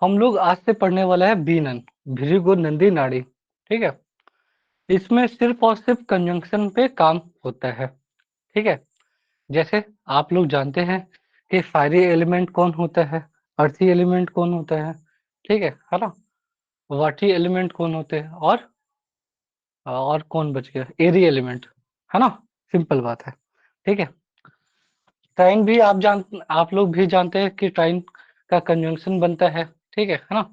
हम लोग आज से पढ़ने वाला है बीनन, भृगु नंदी नाड़ी। ठीक है, इसमें सिर्फ और सिर्फ कंजंक्शन पे काम होता है। ठीक है, जैसे आप लोग जानते हैं कि फायरी एलिमेंट कौन होता है, अर्थी एलिमेंट कौन होता है, ठीक है ना, वाटी एलिमेंट कौन होते हैं, और कौन बच गया, एरी एलिमेंट, है ना। सिंपल बात है। ठीक है, ट्राइन भी आप लोग भी जानते हैं कि ट्राइन का कंजंक्शन बनता है। ठीक है ना,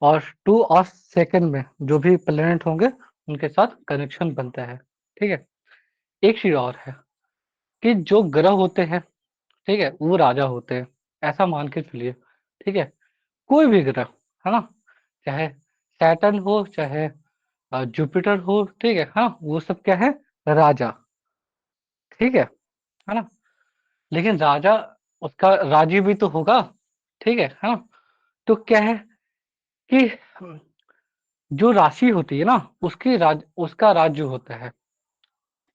और 2 और सेकंड में जो भी प्लेनेट होंगे उनके साथ कनेक्शन बनता है। ठीक है, एक चीज और है कि जो ग्रह होते हैं, ठीक है, वो राजा होते हैं, ऐसा मान के चलिए। ठीक है, कोई भी ग्रह, है ना, चाहे सैटर्न हो, चाहे जुपिटर हो, ठीक है, हाँ, वो सब क्या है, राजा। ठीक है ना, लेकिन राजा, उसका राज्य भी तो होगा। ठीक है हाँ, तो क्या है कि जो राशि होती है ना, उसका राज्य होता है।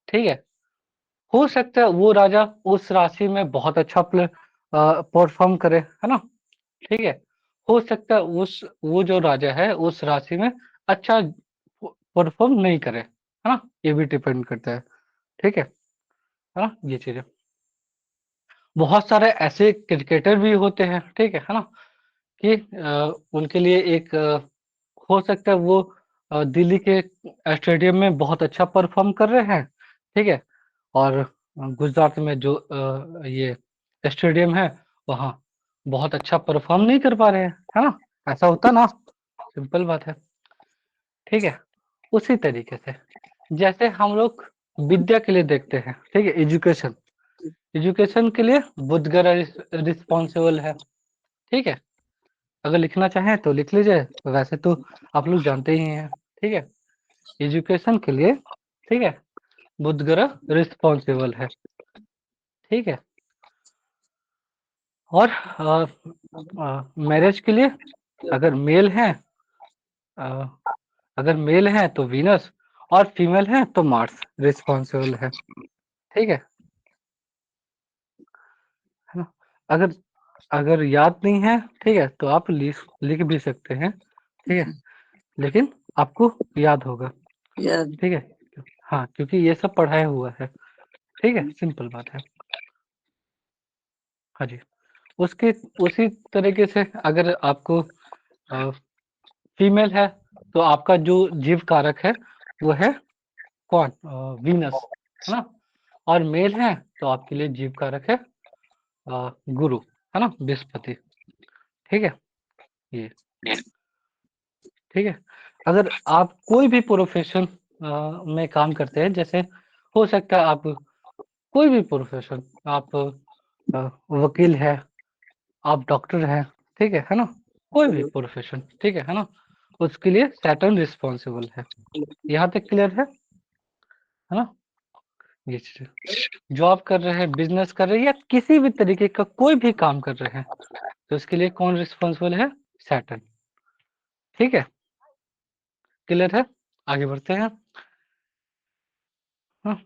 ठीक है, हो सकता है वो राजा उस राशि में बहुत अच्छा परफॉर्म करे, है ना। ठीक है, हो सकता है वो जो राजा है उस राशि में अच्छा परफॉर्म नहीं करे, है ना, ये भी डिपेंड करता है। ठीक है ना, ये चीजें। बहुत सारे ऐसे क्रिकेटर भी होते हैं, ठीक है ना, कि उनके लिए एक हो सकता है वो दिल्ली के स्टेडियम में बहुत अच्छा परफॉर्म कर रहे हैं। ठीक है, और गुजरात में जो ये स्टेडियम है, वहाँ बहुत अच्छा परफॉर्म नहीं कर पा रहे हैं, है ना। ऐसा होता ना, सिंपल बात है। ठीक है, उसी तरीके से जैसे हम लोग विद्या के लिए देखते हैं, ठीक है, एजुकेशन, एजुकेशन के लिए बुध ग्रह रिस्पॉन्सिबल है। ठीक है, अगर लिखना चाहें तो लिख लीजिए, वैसे तो आप लोग जानते ही हैं। ठीक है, एजुकेशन के लिए, ठीक है, बुध ग्रह रिस्पॉन्सिबल है। ठीक है, और मैरिज के लिए अगर मेल है, अ, अगर मेल है तो वीनस, और फीमेल है तो मार्स रिस्पॉन्सिबल है। ठीक है ना, अगर अगर याद नहीं है, ठीक है, तो आप लिख भी सकते हैं। ठीक है, लेकिन आपको याद होगा। या ठीक है, हाँ, क्योंकि ये सब पढ़ाया हुआ है। ठीक है, सिंपल बात है। हाँ जी, उसके उसी तरीके से अगर आपको फीमेल है तो आपका जो जीव कारक है वो है कौन, वीनस, है ना। और मेल है तो आपके लिए जीव कारक है गुरु, है ना, बृहस्पति। ठीक है, ये ठीक है। अगर आप कोई भी प्रोफेशन में काम करते हैं, जैसे हो सकता है आप कोई भी प्रोफेशन, आप वकील है, आप डॉक्टर हैं, ठीक है ना, कोई भी प्रोफेशन, ठीक है ना, उसके लिए सैटर्न रिस्पॉन्सिबल है। यहाँ तक क्लियर है ना, ये चीज़। जॉब कर रहे हैं, बिजनेस कर रहे हैं, या किसी भी तरीके का कोई भी काम कर रहे हैं, तो इसके लिए कौन रिस्पॉन्सिबल है, सैटर्न। ठीक है, क्लियर है, आगे बढ़ते हैं। हाँ,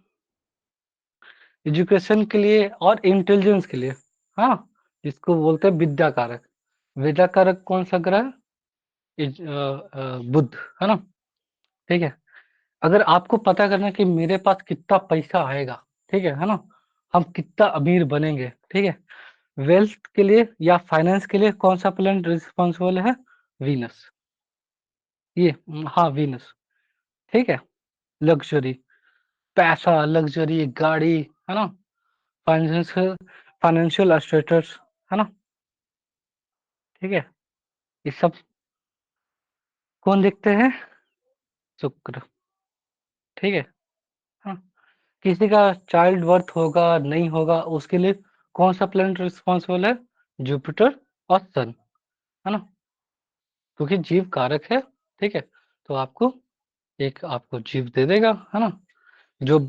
एजुकेशन के लिए और इंटेलिजेंस के लिए, हाँ, जिसको बोलते हैं विद्या कारक। विद्या कारक कौन सा ग्रह है, बुध, है ना। ठीक है, अगर आपको पता करना है कि मेरे पास कितना पैसा आएगा, ठीक है ना, हम कितना अमीर बनेंगे, ठीक है, वेल्थ के लिए या फाइनेंस के लिए कौन सा प्लैनेट रिस्पॉन्सिबल है, वीनस। ये हाँ, वीनस। ठीक है, लग्जरी, पैसा, लग्जरी, गाड़ी, है ना, फाइनेंशियल फाइनेंशियल स्टेटस, है ना। ठीक है, ये सब कौन देखते हैं, शुक्र। ठीक है, हाँ, किसी का चाइल्ड बर्थ होगा नहीं होगा, उसके लिए कौन सा प्लैनेट रिस्पॉन्सिबल है, जुपिटर और सन, है ना, क्योंकि जीव कारक है। ठीक है, तो आपको जीव दे देगा, है ना, जो,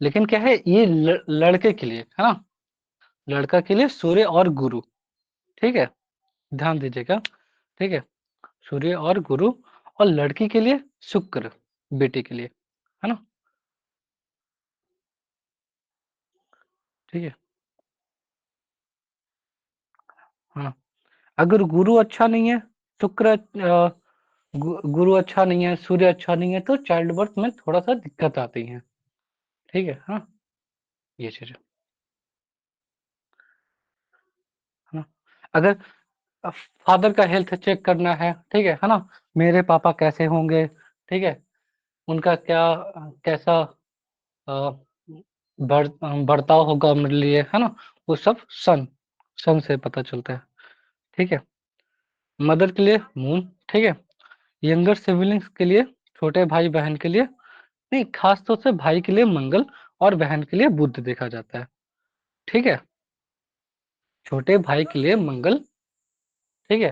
लेकिन क्या है, ये लड़के के लिए, है ना, लड़का के लिए सूर्य और गुरु। ठीक है, ध्यान दीजिएगा। ठीक है, सूर्य और गुरु, और लड़की के लिए शुक्र, बेटे के लिए, है ना। ठीक है, हाँ, अगर गुरु अच्छा नहीं है, शुक्र गुरु अच्छा नहीं है, सूर्य अच्छा नहीं है, तो चाइल्ड बर्थ में थोड़ा सा दिक्कत आती है। ठीक है, हाँ, ये चीज है ना। अगर फादर का हेल्थ चेक करना है, ठीक है ना, मेरे पापा कैसे होंगे, ठीक है, उनका क्या कैसा अ, बर्ताव होगा मेरे लिए, है ना, वो सब सन से पता चलता है। ठीक है, मदर के लिए मून, ठीक है, यंगर सिबलिंग्स के लिए, छोटे भाई बहन के लिए नहीं, खास तौर से भाई के लिए मंगल और बहन के लिए बुध देखा जाता है। ठीक है, छोटे भाई के लिए मंगल, ठीक है,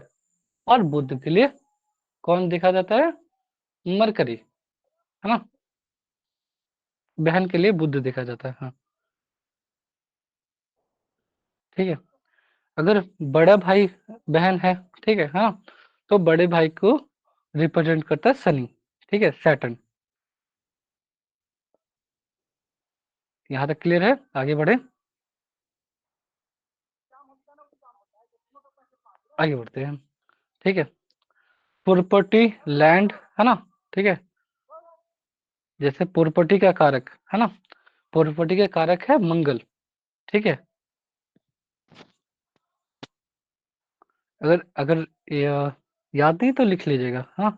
और बुध के लिए कौन देखा जाता है, मरकरी, है ना, बहन के लिए बुध देखा जाता है। हाँ, ठीक है, अगर बड़ा भाई बहन है, ठीक है, हाँ, तो बड़े भाई को रिप्रेजेंट करता है शनि, ठीक है, सैटर्न। यहाँ तक क्लियर है, आगे बढ़े, आगे बढ़ते हैं। ठीक है, प्रॉपर्टी लैंड, है ना, ठीक है, जैसे प्रॉपर्टी का कारक, है ना, प्रॉपर्टी के कारक है मंगल। ठीक है, अगर अगर याद नहीं तो लिख लीजिएगा, हाँ,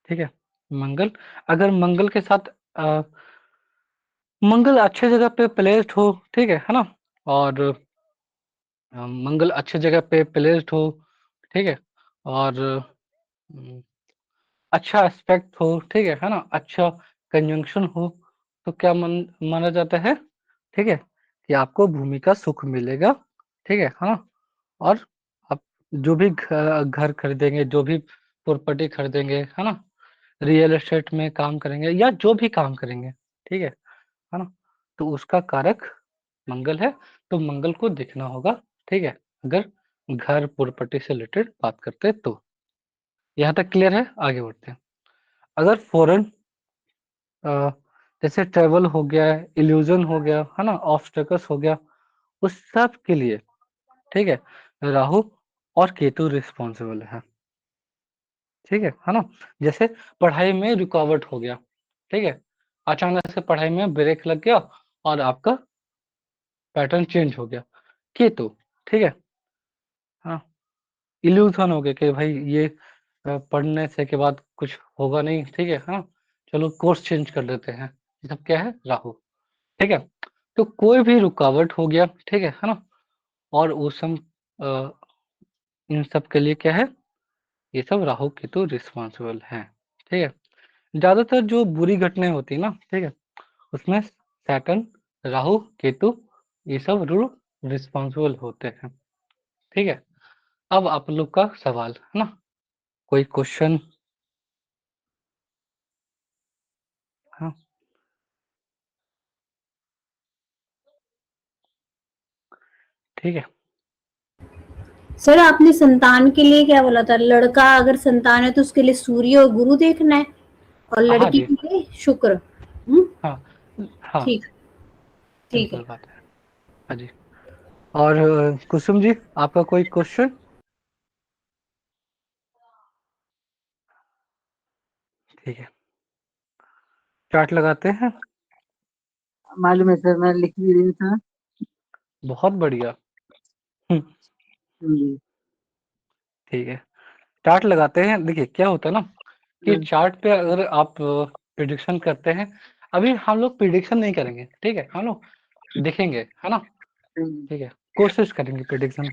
ठीक है, मंगल, अगर मंगल के साथ मंगल अच्छे जगह पे प्लेस्ड हो, ठीक है ना, और मंगल अच्छे जगह पे प्लेस्ड हो, ठीक है, और अच्छा एस्पेक्ट हो, ठीक है ना, अच्छा कंजंक्शन हो, तो क्या माना जाता है, ठीक है, कि आपको भूमि का सुख मिलेगा, ठीक है ना, और आप जो भी घर खरीदेंगे, जो भी प्रॉपर्टी खरीदेंगे, है ना, रियल एस्टेट में काम करेंगे या जो भी काम करेंगे, ठीक है ना, तो उसका कारक मंगल है, तो मंगल को देखना होगा, ठीक है, अगर घर प्रॉपर्टी से रिलेटेड बात करते हैं तो। यहाँ तक क्लियर है, आगे बढ़ते हैं। अगर फॉरेन जैसे ट्रेवल हो गया, इल्यूजन हो गया, है ना, ऑब्स्टेकल्स हो गया, उस सब के लिए, ठीक है, राहु और केतु रिस्पॉन्सिबल है। ठीक है ना, जैसे पढ़ाई में रुकावट हो गया, ठीक है, अचानक से पढ़ाई में ब्रेक लग गया और आपका पैटर्न चेंज हो गया, केतु, ठीक है, हाँ, इल्यूजन हो गया कि भाई ये पढ़ने से के बाद कुछ होगा नहीं, ठीक है, हाँ, चलो कोर्स चेंज कर लेते हैं, ये सब क्या है, राहु। ठीक है, तो कोई भी रुकावट हो गया, ठीक है ना, और उस सब अ, इन सब के लिए क्या है, ये सब राहु केतु रिस्पॉन्सिबल है। ठीक है, ज्यादातर जो बुरी घटनाएं होती है ना, ठीक है, उसमें सैटर्न, राहु, केतु, ये सब रूल रिस्पॉन्सिबल होते हैं। ठीक है, अब आप लोग का सवाल है ना, कोई क्वेश्चन? हाँ, ठीक है, सर आपने संतान के लिए क्या बोला था, लड़का अगर संतान है तो उसके लिए सूर्य और गुरु देखना है, और हाँ लड़की जी, के लिए शुक्र। हम्म, हाँ, हाँ, ठीक, ठीक है। सिंपल बात है। हाँ जी, और कुसुम जी, आपका कोई क्वेश्चन? ठीक है, चार्ट लगाते हैं। मालूम है सर, मैं लिख भी रही था। बहुत बढ़िया। हम्म, जी। ठीक है, चार्ट लगाते हैं। देखिए क्या होता है ना, कि चार्ट पे अगर आप प्रिडिक्शन करते हैं, अभी हम लोग प्रिडिक्शन नहीं करेंगे, ठीक है, हम लोग देखेंगे, है ना, ठीक है, कोशिश करेंगे प्रिडिक्शन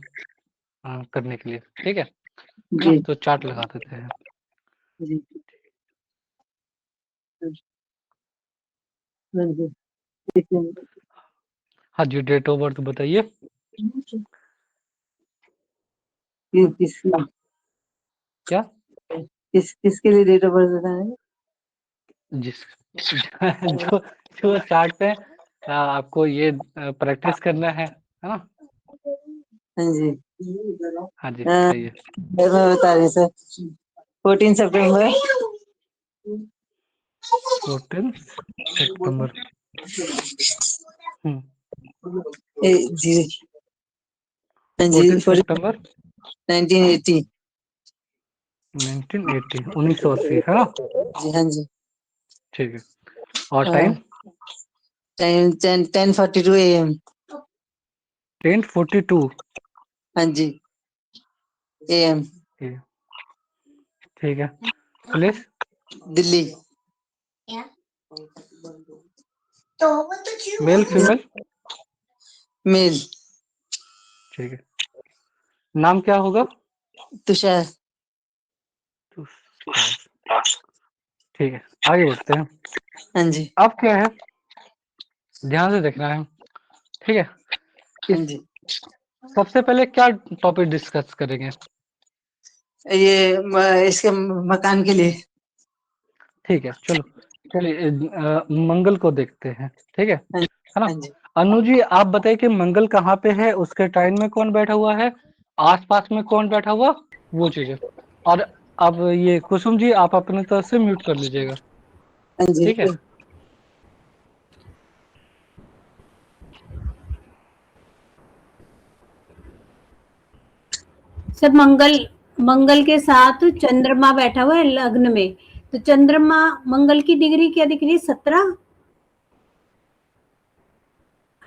करने के लिए, ठीक है ना, जी तो चार्ट लगा देते हैं। जी जी। हाँ जी, डेट ऑफ बर्थ बताइए। किसकी, क्या? किसके लिए डेट ऑफ बर्थ बताना जिस जो जो चार्ट पे आपको ये प्रैक्टिस करना है ना। है? हाँ जी। हाँ जी, बताइए। मैं बता रही सर, 14 सितंबर। 14 सितंबर। हम्म, जी। हाँ जी, 14 सितंबर। 1980। 1980, 1980 है ना? जी हाँ जी। ठीक है। और टाइम? Time 10:42 AM। 10:42 हाँ जी AM। ठीक है। Place? Delhi. Male female? Male. ठीक है। नाम क्या होगा? तुषार। ठीक है, आगे बढ़ते हैं। हाँ जी। अब क्या है, ध्यान से देखना है। ठीक है। हाँ इस जी। सबसे पहले क्या टॉपिक डिस्कस करेंगे? ये इसके मकान के लिए। ठीक है, चलो चलिए मंगल को देखते हैं। ठीक है हाँ ना? हाँ जी। अनु जी, आप बताइए कि मंगल कहाँ पे है, उसके टाइम में कौन बैठा हुआ है, आसपास में कौन बैठा हुआ, वो चीजें। और अब ये कुसुम जी, आप अपने तरफ से म्यूट कर लीजिएगा। हाँ जी। ठीक है। सर मंगल मंगल के साथ चंद्रमा बैठा हुआ है लग्न में, तो चंद्रमा मंगल की डिग्री क्या दिख रही है? 17।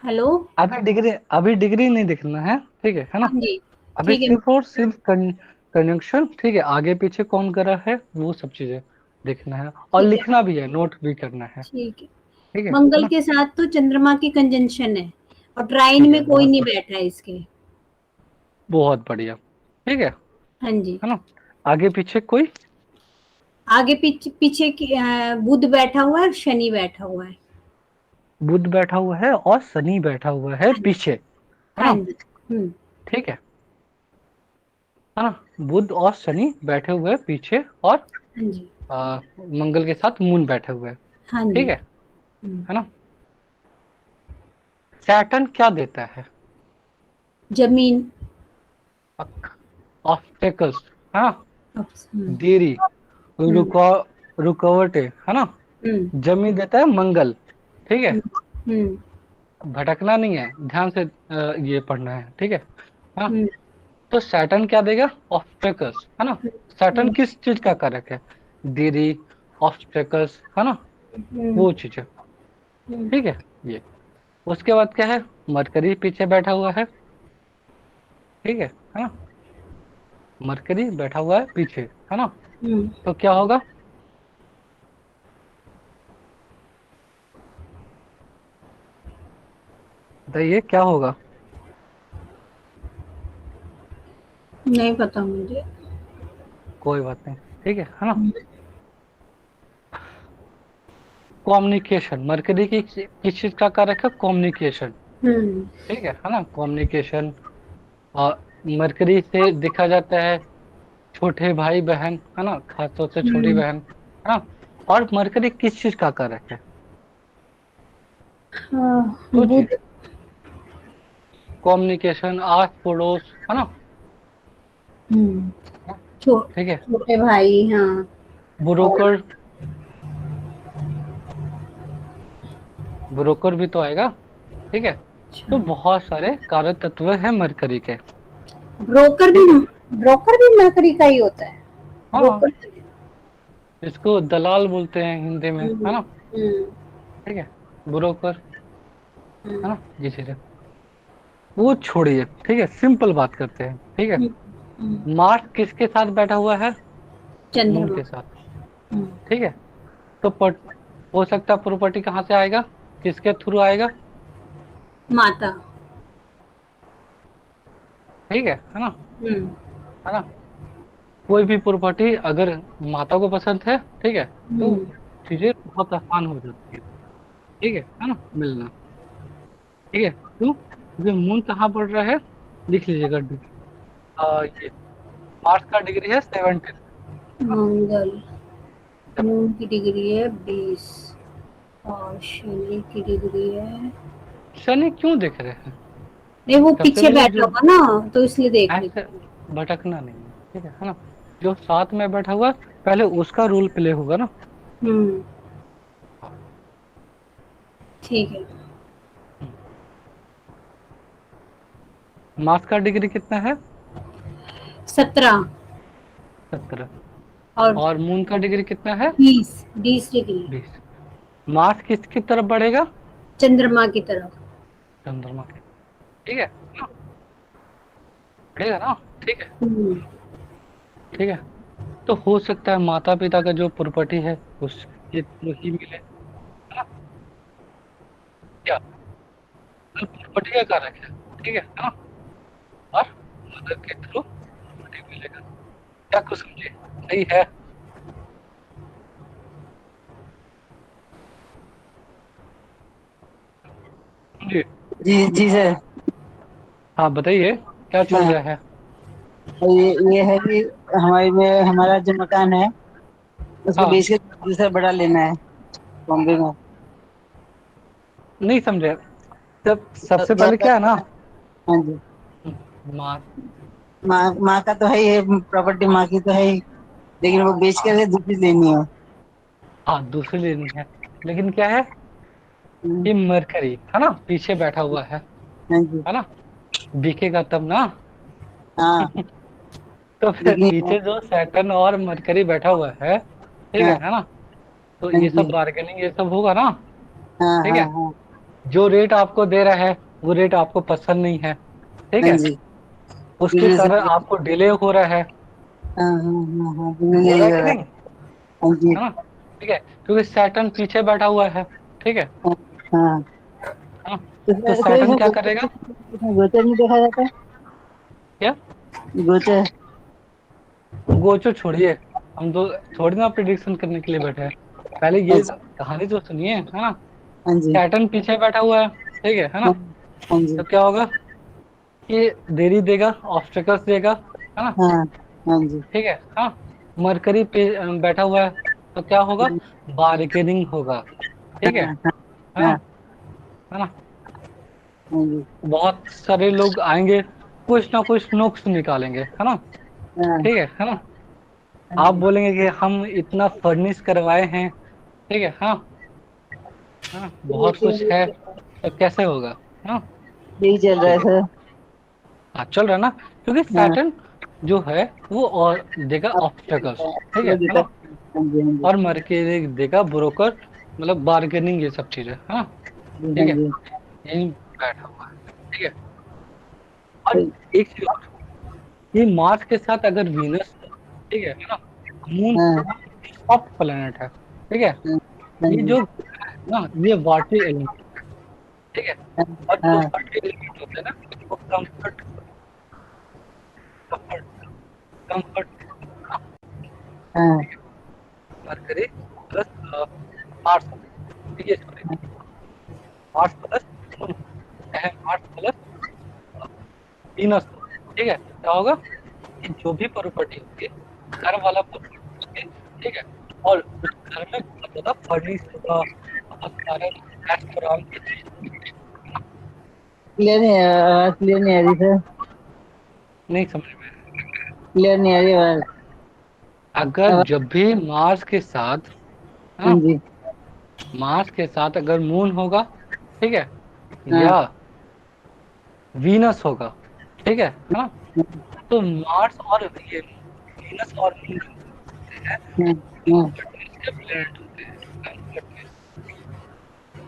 हेलो। अभी डिग्री नहीं दिखना है। ठीक है ना? हाँ जी। अभी ठीक है। सिर्फ और सिर्फ कंजंक्शन। ठीक है, आगे पीछे कौन करा है वो सब चीजें देखना है, और ठीक है। लिखना भी है, नोट भी करना है। ठीक है। ठीक है मंगल ना? के साथ तो चंद्रमा की कंजंक्शन है, और ट्राइन ठीक है, में कोई नहीं बैठा है इसके। बहुत बढ़िया। ठीक हाँ जी। है ना? आगे पीछे कोई? आगे पीछे पीछे बुध बैठा हुआ है और शनि बैठा हुआ है। बुध बैठा हुआ है और शनि बैठा हुआ है हाँ जी। पीछे, है हाँ ना? जी। हम्म। ठीक है ना? बुध और शनि बैठे हुए हैं पीछे, और हाँ जी। मंगल के साथ मून बैठे हुए हैं। हाँ ठीक जी। है ना? सैटर्न क्या देता है? जमीन। ऑब्स्टेकल्स, है ना? हम्म। देरी, हम्म। रुका रुकावटें, है ना? हम्म। जमीन देता है मंगल। ठीक है, हम्म। भटकना नहीं है, ध्यान से ये पढ़ना है। ठीक है हाँ। हम्म। तो सैटर्न क्या देगा? ऑब्स्टेकल्स, है ना? सैटर्न हम्म। किस चीज का कारक है? देरी, ऑब्स्टेकल्स, है ना? हम्म। वो चीज है। हम्म। ठीक है। ये उसके बाद क्या है? मरकरी पीछे बैठा हुआ है। ठीक है ना? मरकरी बैठा हुआ है पीछे, है ना? हम्म। तो क्या होगा? बताइए क्या होगा? नहीं पता मुझे। कोई बात नहीं। ठीक है ना? कम्युनिकेशन, मरकरी की किस चीज का कारक है? कम्युनिकेशन। हम्म। ठीक है ना? कम्युनिकेशन। और मरकरी से देखा जाता है छोटे भाई बहन, है ना? खासतौर से छोटी हम्म। बहन, है ना? और मरकरी किस चीज का कारक है? हाँ, सोचिए। बुध। कम्युनिकेशन, आस पड़ोस, है ना? हम्म। हाँ, छो, ठीक है। छोटे भाई, हाँ। और ब्रोकर, ब्रोकर भी तो आएगा। ठीक है। तो बहुत सारे कारक तत्व है मरकरी के। ब्रोकर भी ठीक है। ब्रोकर भी नौकरी का ही होता है। हाँ, ब्रोकर। इसको दलाल बोलते हैं हिंदी में, है हम्म। ना? हम्म। ठीक है। ब्रोकर, है हम्म। ना? जी चीजें वो छोड़िए। ठीक है, सिंपल बात करते हैं। ठीक है। हम्म। हम्म। मार्स किसके साथ बैठा हुआ है? मून चंद्रमा। के साथ। हम्म। ठीक है। तो हो सकता है प्रॉपर्टी कहाँ से आएगा, किसके थ्रू आएगा? माता। ठीक है ना? हम्म। है ना? कोई भी प्रॉपर्टी अगर माता को पसंद है, ठीक है, तो हम्म। चीजें बहुत आसान हो जाती है ना? मिलना। ठीक है, क्यों? क्योंकि मून कहाँ पड़ रहा है, लिख लीजिएगा। ये मार्स का डिग्री है 70। मंगल। मून की डिग्री है 20, और शनि की डिग्री है। शनि क्यों देख रहे हैं? नहीं, वो सबसे पीछे पहले बैठा जो हुआ ना, तो इसलिए देख रही ऐसे थी। भटकना नहीं है। ठीक है ना? जो साथ में बैठा हुआ पहले उसका रोल प्ले होगा ना। हम्म। ठीक है। मार्स का डिग्री कितना है? 17 17। और और मून का डिग्री कितना है? 20 डिग्री 20। मार्स किसकी तरफ बढ़ेगा? चंद्रमा की तरफ। चंद्रमा की। ठीक है ना? बढ़ेगा ना? ठीक है। हम्म, ठीक है। तो हो सकता है माता पिता का जो प्रॉपर्टी है उसके थ्रू ही मिले, है ना? क्या प्रॉपर्टी का कारक है? ठीक है ना? और मदर के थ्रू प्रॉपर्टी मिलेगा। क्या कुछ समझे? सही है? जी। जी जी सर। हाँ बताइए, क्या चल हाँ, रहा है? ये है कि हमारा जो मकान है उसको हाँ, बेच के दूसरा बड़ा लेना है बॉम्बे में। नहीं समझे। तब सबसे या पहले तो क्या है ना, हाँ जी, माँ। माँ का तो है ही, प्रॉपर्टी माँ की तो है ही, लेकिन वो बेच के दूसरी लेनी है। हाँ दूसरी लेनी है, लेकिन क्या है हम्म, कि मरकरी है ना पीछे बैठा हुआ हाँ जी। है ना? बिकेगा तब ना। हाँ, तो फिर लेकिन पीछे जो सैटर्न और मरकरी बैठा हुआ है, ठीक हाँ है ना? तो हाँ ये जी, सब बार्गेनिंग ये सब होगा ना। हाँ ठीक हाँ है। हाँ जो रेट आपको दे रहा है वो रेट आपको पसंद नहीं है, ठीक हाँ है? जी, उसके बिल्कुल कारण सही। आपको डिले हो रहा है। हाँ हाँ हाँ हाँ, बिल्कुल हो यही रहा है हो कि रहा नहीं? है। हाँ जी। है ना? ठीक है, क्योंकि सैटर्न पीछे बैठा हुआ है। ठीक है। हाँ हाँ। हाँ। तो तो सैटर्न इसमें क्या करेगा? गोचर नहीं देखा जाता? क्या? गोचर। गोचो छोड़िए, हम तो थोड़ी ना प्रिडिक्शन करने के लिए बैठे हैं। पहले ये अच्छा। कहानी तो सुनिए, है ना? हाँ जी। सैटर्न पीछे बैठा हुआ है, ठीक है ना? हाँ हाँ जी। तो क्या होगा कि देरी देगा, ऑब्स्टेकल्स देगा, है ना? हाँ हाँ जी। ठीक है। हाँ। मरकरी पे बैठा हुआ है, तो क्या होगा? बार्गेनिंग होगा। ठीक है। हाँ हाँ है ना? हाँ है ना? हाँ जी। बहुत सारे लोग आएंगे, कुछ ना कुछ नुक्स निकालेंगे, है ना? हाँ ठीक है ना? हाँ आप जी। बोलेंगे कि हम इतना फर्निश करवाए हैं, ठीक है हाँ, है ना? बहुत कुछ है, तो कैसे होगा? हाँ। यही चल रहा है ठीक है। सर। हाँ चल रहा है ना, क्योंकि हाँ, सैटर्न जो है वो और देगा अब ऑब्स्टेकल्स, ठीक वो है देता ना? है। हाँ जी हाँ जी। और मरके देगा ब्रोकर, मतलब बार्गेनिंग ये सब चीजें, है ना? जी हाँ ठीक है। जी। यही बैठा हुआ है। ठीक है। और तो- एक चीज और, ये मार्स के साथ अगर वीनस, ठीक है ना, मून हाँ सॉफ्ट प्लेनेट है, ठीक है? हाँ हाँ ये जी। जो ना ये वाटरी एलिमेंट, ठीक है? हाँ और जो हाँ वाटरी एलिमेंट होते हैं ना, वो कंफर्ट कंफर्ट कंफर्ट हाँ मरकरी प्लस मार्स, ठीक है सॉरी, मार्स प्लस मून है, मार्स प्लस वीनस, ठीक है? क्या होगा कि जो भी प्रॉपर्टी होगी, घर वाला प्रॉपर्टी होगी, ठीक है? और उस घर में बहुत ज्यादा फर्निश होगा, बहुत सारे रेस्टोरेंट की चीज, क्लियर नहीं है, आवाज क्लियर नहीं आ रही सर। नहीं समझ में? क्लियर नहीं आ रही आवाज। अगर आवाज। जब भी मार्स के साथ, हाँ हाँ, जी। मार्स के साथ अगर मून होगा, ठीक है, हाँ या वीनस होगा, ठीक है ना? तो मार्स और ये वीनस और मून जो होते हैं, हाँ हाँ कंफर्टनेस के प्लैनेट होते हैं, कंफर्टनेस,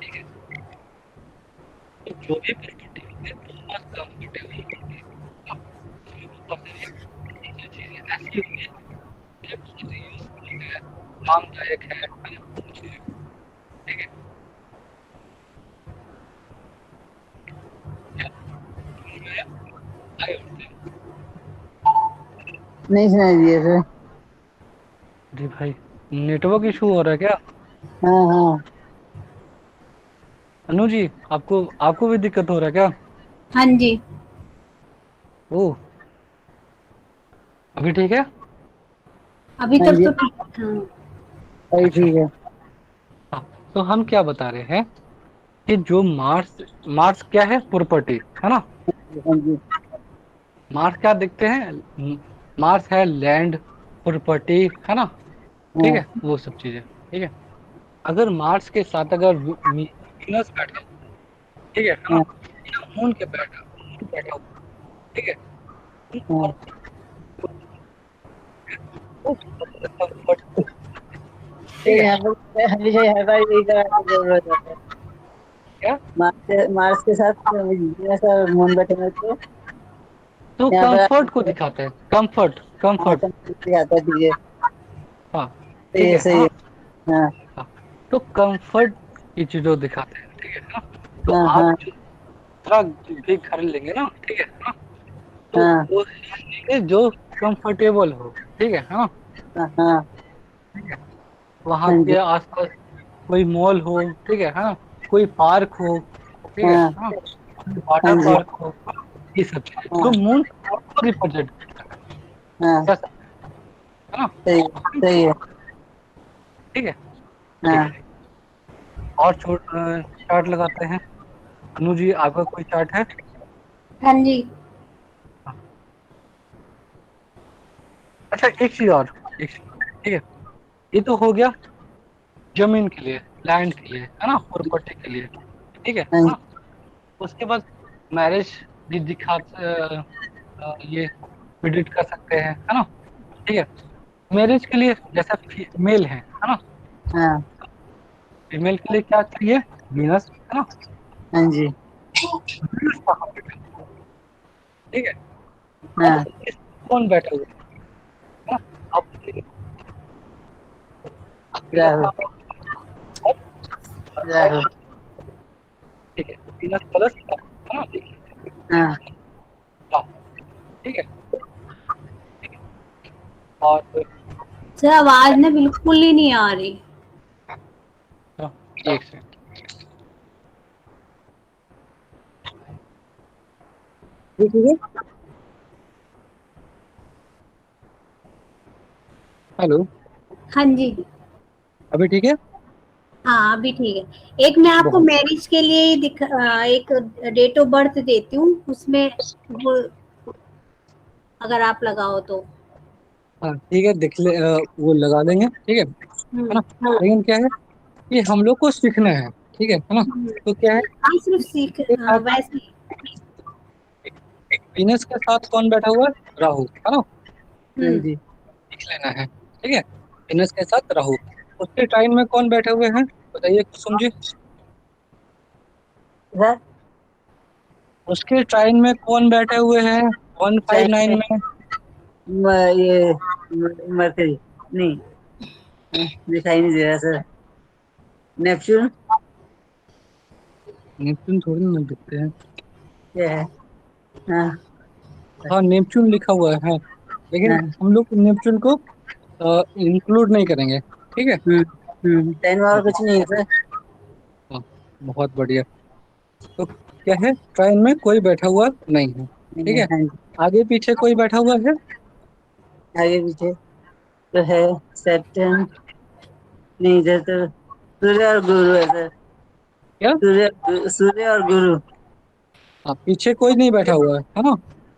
ठीक है? तो जो भी प्रॉपर्टी होगी बहुत कंफर्टेबल होगी, हाँ, उसमें बहुत सारी चीजें चीजें ऐसी होंगी जो बहुत यूजफुल है, कामदायक है ना? वो चीजें, ठीक है? क्या समझ में आया? आगे बढ़ते हैं। नहीं सुनाई दिया सर। जी भाई, नेटवर्क इशू हो रहा है क्या? हाँ हाँ अनु जी, आपको आपको भी दिक्कत हो रहा है क्या? हाँ जी। ओ, अभी ठीक है? अभी हाँ तक जी। तो ठीक था। सही अच्छा। ठीक है। हाँ, तो हम क्या बता रहे हैं कि जो मार्स, मार्स क्या है? प्रॉपर्टी, है ना? हाँ जी। मार्स क्या देखते हैं? मार्स है लैंड, प्रॉपर्टी, है ना? ठीक हाँ है, वो सब चीजें, ठीक है? अगर मार्स के साथ अगर वीनस बैठा, ठीक है ना? हाँ या मून के बैठा, मून बैठा हुआ, ठीक है? हाँ कंफर्ट, तो ठीक है? यहाँ पर हमेशा यहाँ पर यही का जरूरत होता है। क्या? मार्स के साथ वीनस और मून बैठे हुए थे। तो यहाँ पर कंफर्ट को दिखाते हैं, कंफर्ट, हाँ कंफर्ट। आता है, ठीक है। हाँ, सही ठीक है, है, सही हाँ, है। हाँ हाँ। तो कंफर्ट की चीजों दिखाते हैं, ठीक है ना? तो हाँ आप हाँ जो दूसरा भी घर लेंगे ना, ठीक है ना? तो हाँ वो लेंगे जो कंफर्टेबल हो, ठीक है हाँ, हाँ हाँ ठीक है? वहाँ हाँ के जी। आसपास कोई मॉल हो, ठीक है हाँ, कोई पार्क हो, ठीक है हाँ हाँ, कोई हाँ वाटर जी। पार्क हो, ये सब चीजें तो हाँ मून रिप्रेजेंट हाँ कर सकते हैं ना? सही है, सही है। ठीक है, ठीक हाँ है। और चार्ट लगाते हैं। अनु जी, आपका कोई चार्ट है? हाँ जी। हाँ। अच्छा, एक चीज और, एक चीज और, ठीक है? ये तो हो गया जमीन के लिए, लैंड के लिए, है ना, प्रॉपर्टी के लिए, ठीक है हाँ हाँ। उसके बाद मैरिज भी ये प्रिडिक्ट कर सकते हैं, है ना, ठीक है? मैरिज के लिए जैसा मेल है ना, हाँ फीमेल के लिए क्या चाहिए? वीनस, है ना? हाँ जी। वीनस कहाँ पे है? ठीक है। अब हाँ इस कौन बैठा हुआ है ना? अब बताइए, वीनस राहुल, कहाँ पे है? राहुल। ठीक है, वीनस प्लस, है ना? हाँ हाँ, ठीक है। और सर आवाज ना बिल्कुल ही नहीं आ रही। हाँ, एक सेकंड। ठीक है। हेलो, हाँ जी। अभी ठीक है? हाँ अभी ठीक है। एक मैं आपको बहुत मैरिज के लिए ही एक डेट ऑफ बर्थ देती हूँ, उसमें वो अगर आप लगाओ तो। हाँ, ठीक है, वो लगा देंगे, ठीक है ना? लेकिन क्या है कि हम लोग को सीखना है ना? तो क्या है, हाँ सिर्फ सीख, एक हाँ, आप वैसे ही। वीनस के साथ कौन बैठा हुआ है? राहु, है ना? हाँ हम्म। जी। लिख लेना है, ठीक है? वीनस के साथ राहु। उसके टाइम में कौन बैठे हुए हैं, बताइए कुसुम जी? सर उसके टाइम में कौन बैठे हुए हैं चाइना 159 में? में ये मरकरी नहीं, दिखाई नहीं दे रहा सर। नेपच्यून नेपच्यून थोड़ी ना दिखते हैं। क्या है? हाँ हाँ, नेपच्यून लिखा हुआ है, लेकिन हाँ। हम लोग नेपच्यून को इंक्लूड नहीं करेंगे, ठीक है? टाइम और हाँ, कुछ नहीं है सर। हाँ, बहुत बढ़िया। तो क्या है, ट्रेन में कोई बैठा हुआ नहीं है, ठीक है? हाँ जी। आगे पीछे कोई बैठा हुआ है? आगे पीछे तो है सैटर्न, नहीं इधर तो सूर्य और गुरु है सर। क्या? सूर्य और गुरु। हाँ, पीछे कोई नहीं बैठा हुआ है ना?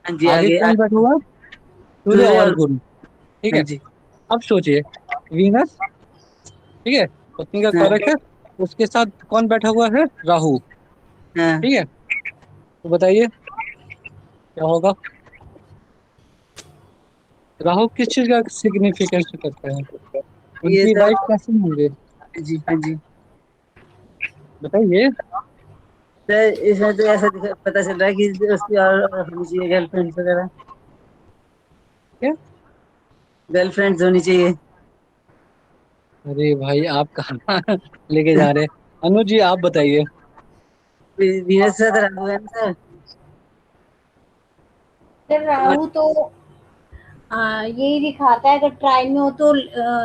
हाँ जी, आगे आगे कौन बैठा हुआ है? सूर्य सूर्य और और, गुरु, ठीक हाँ है? जी। अब सोचिए, वीनस, ठीक है, पत्नी का हाँ कारक है, उसके साथ कौन बैठा हुआ है? राहु, हाँ। ठीक है? तो बताइए क्या होगा? राहु किस चीज का सिग्निफिकेंस करता है? ये उनकी सर, वाइफ कैसे होंगे, हाँ जी हाँ जी। बताइए? सर इसमें तो ऐसा पता चल रहा है कि उसकी और होनी चाहिए गर्लफ्रेंड वगैरह। क्या? गर्लफ्रेंड होनी चाहिए। अरे भाई, आप कहाँ लेके जा रहे हैं? अनु जी, आप बताइए। वीनस से तो राहु है ना सर। फिर राहु तो यही दिखाता है, अगर ट्रायल में हो तो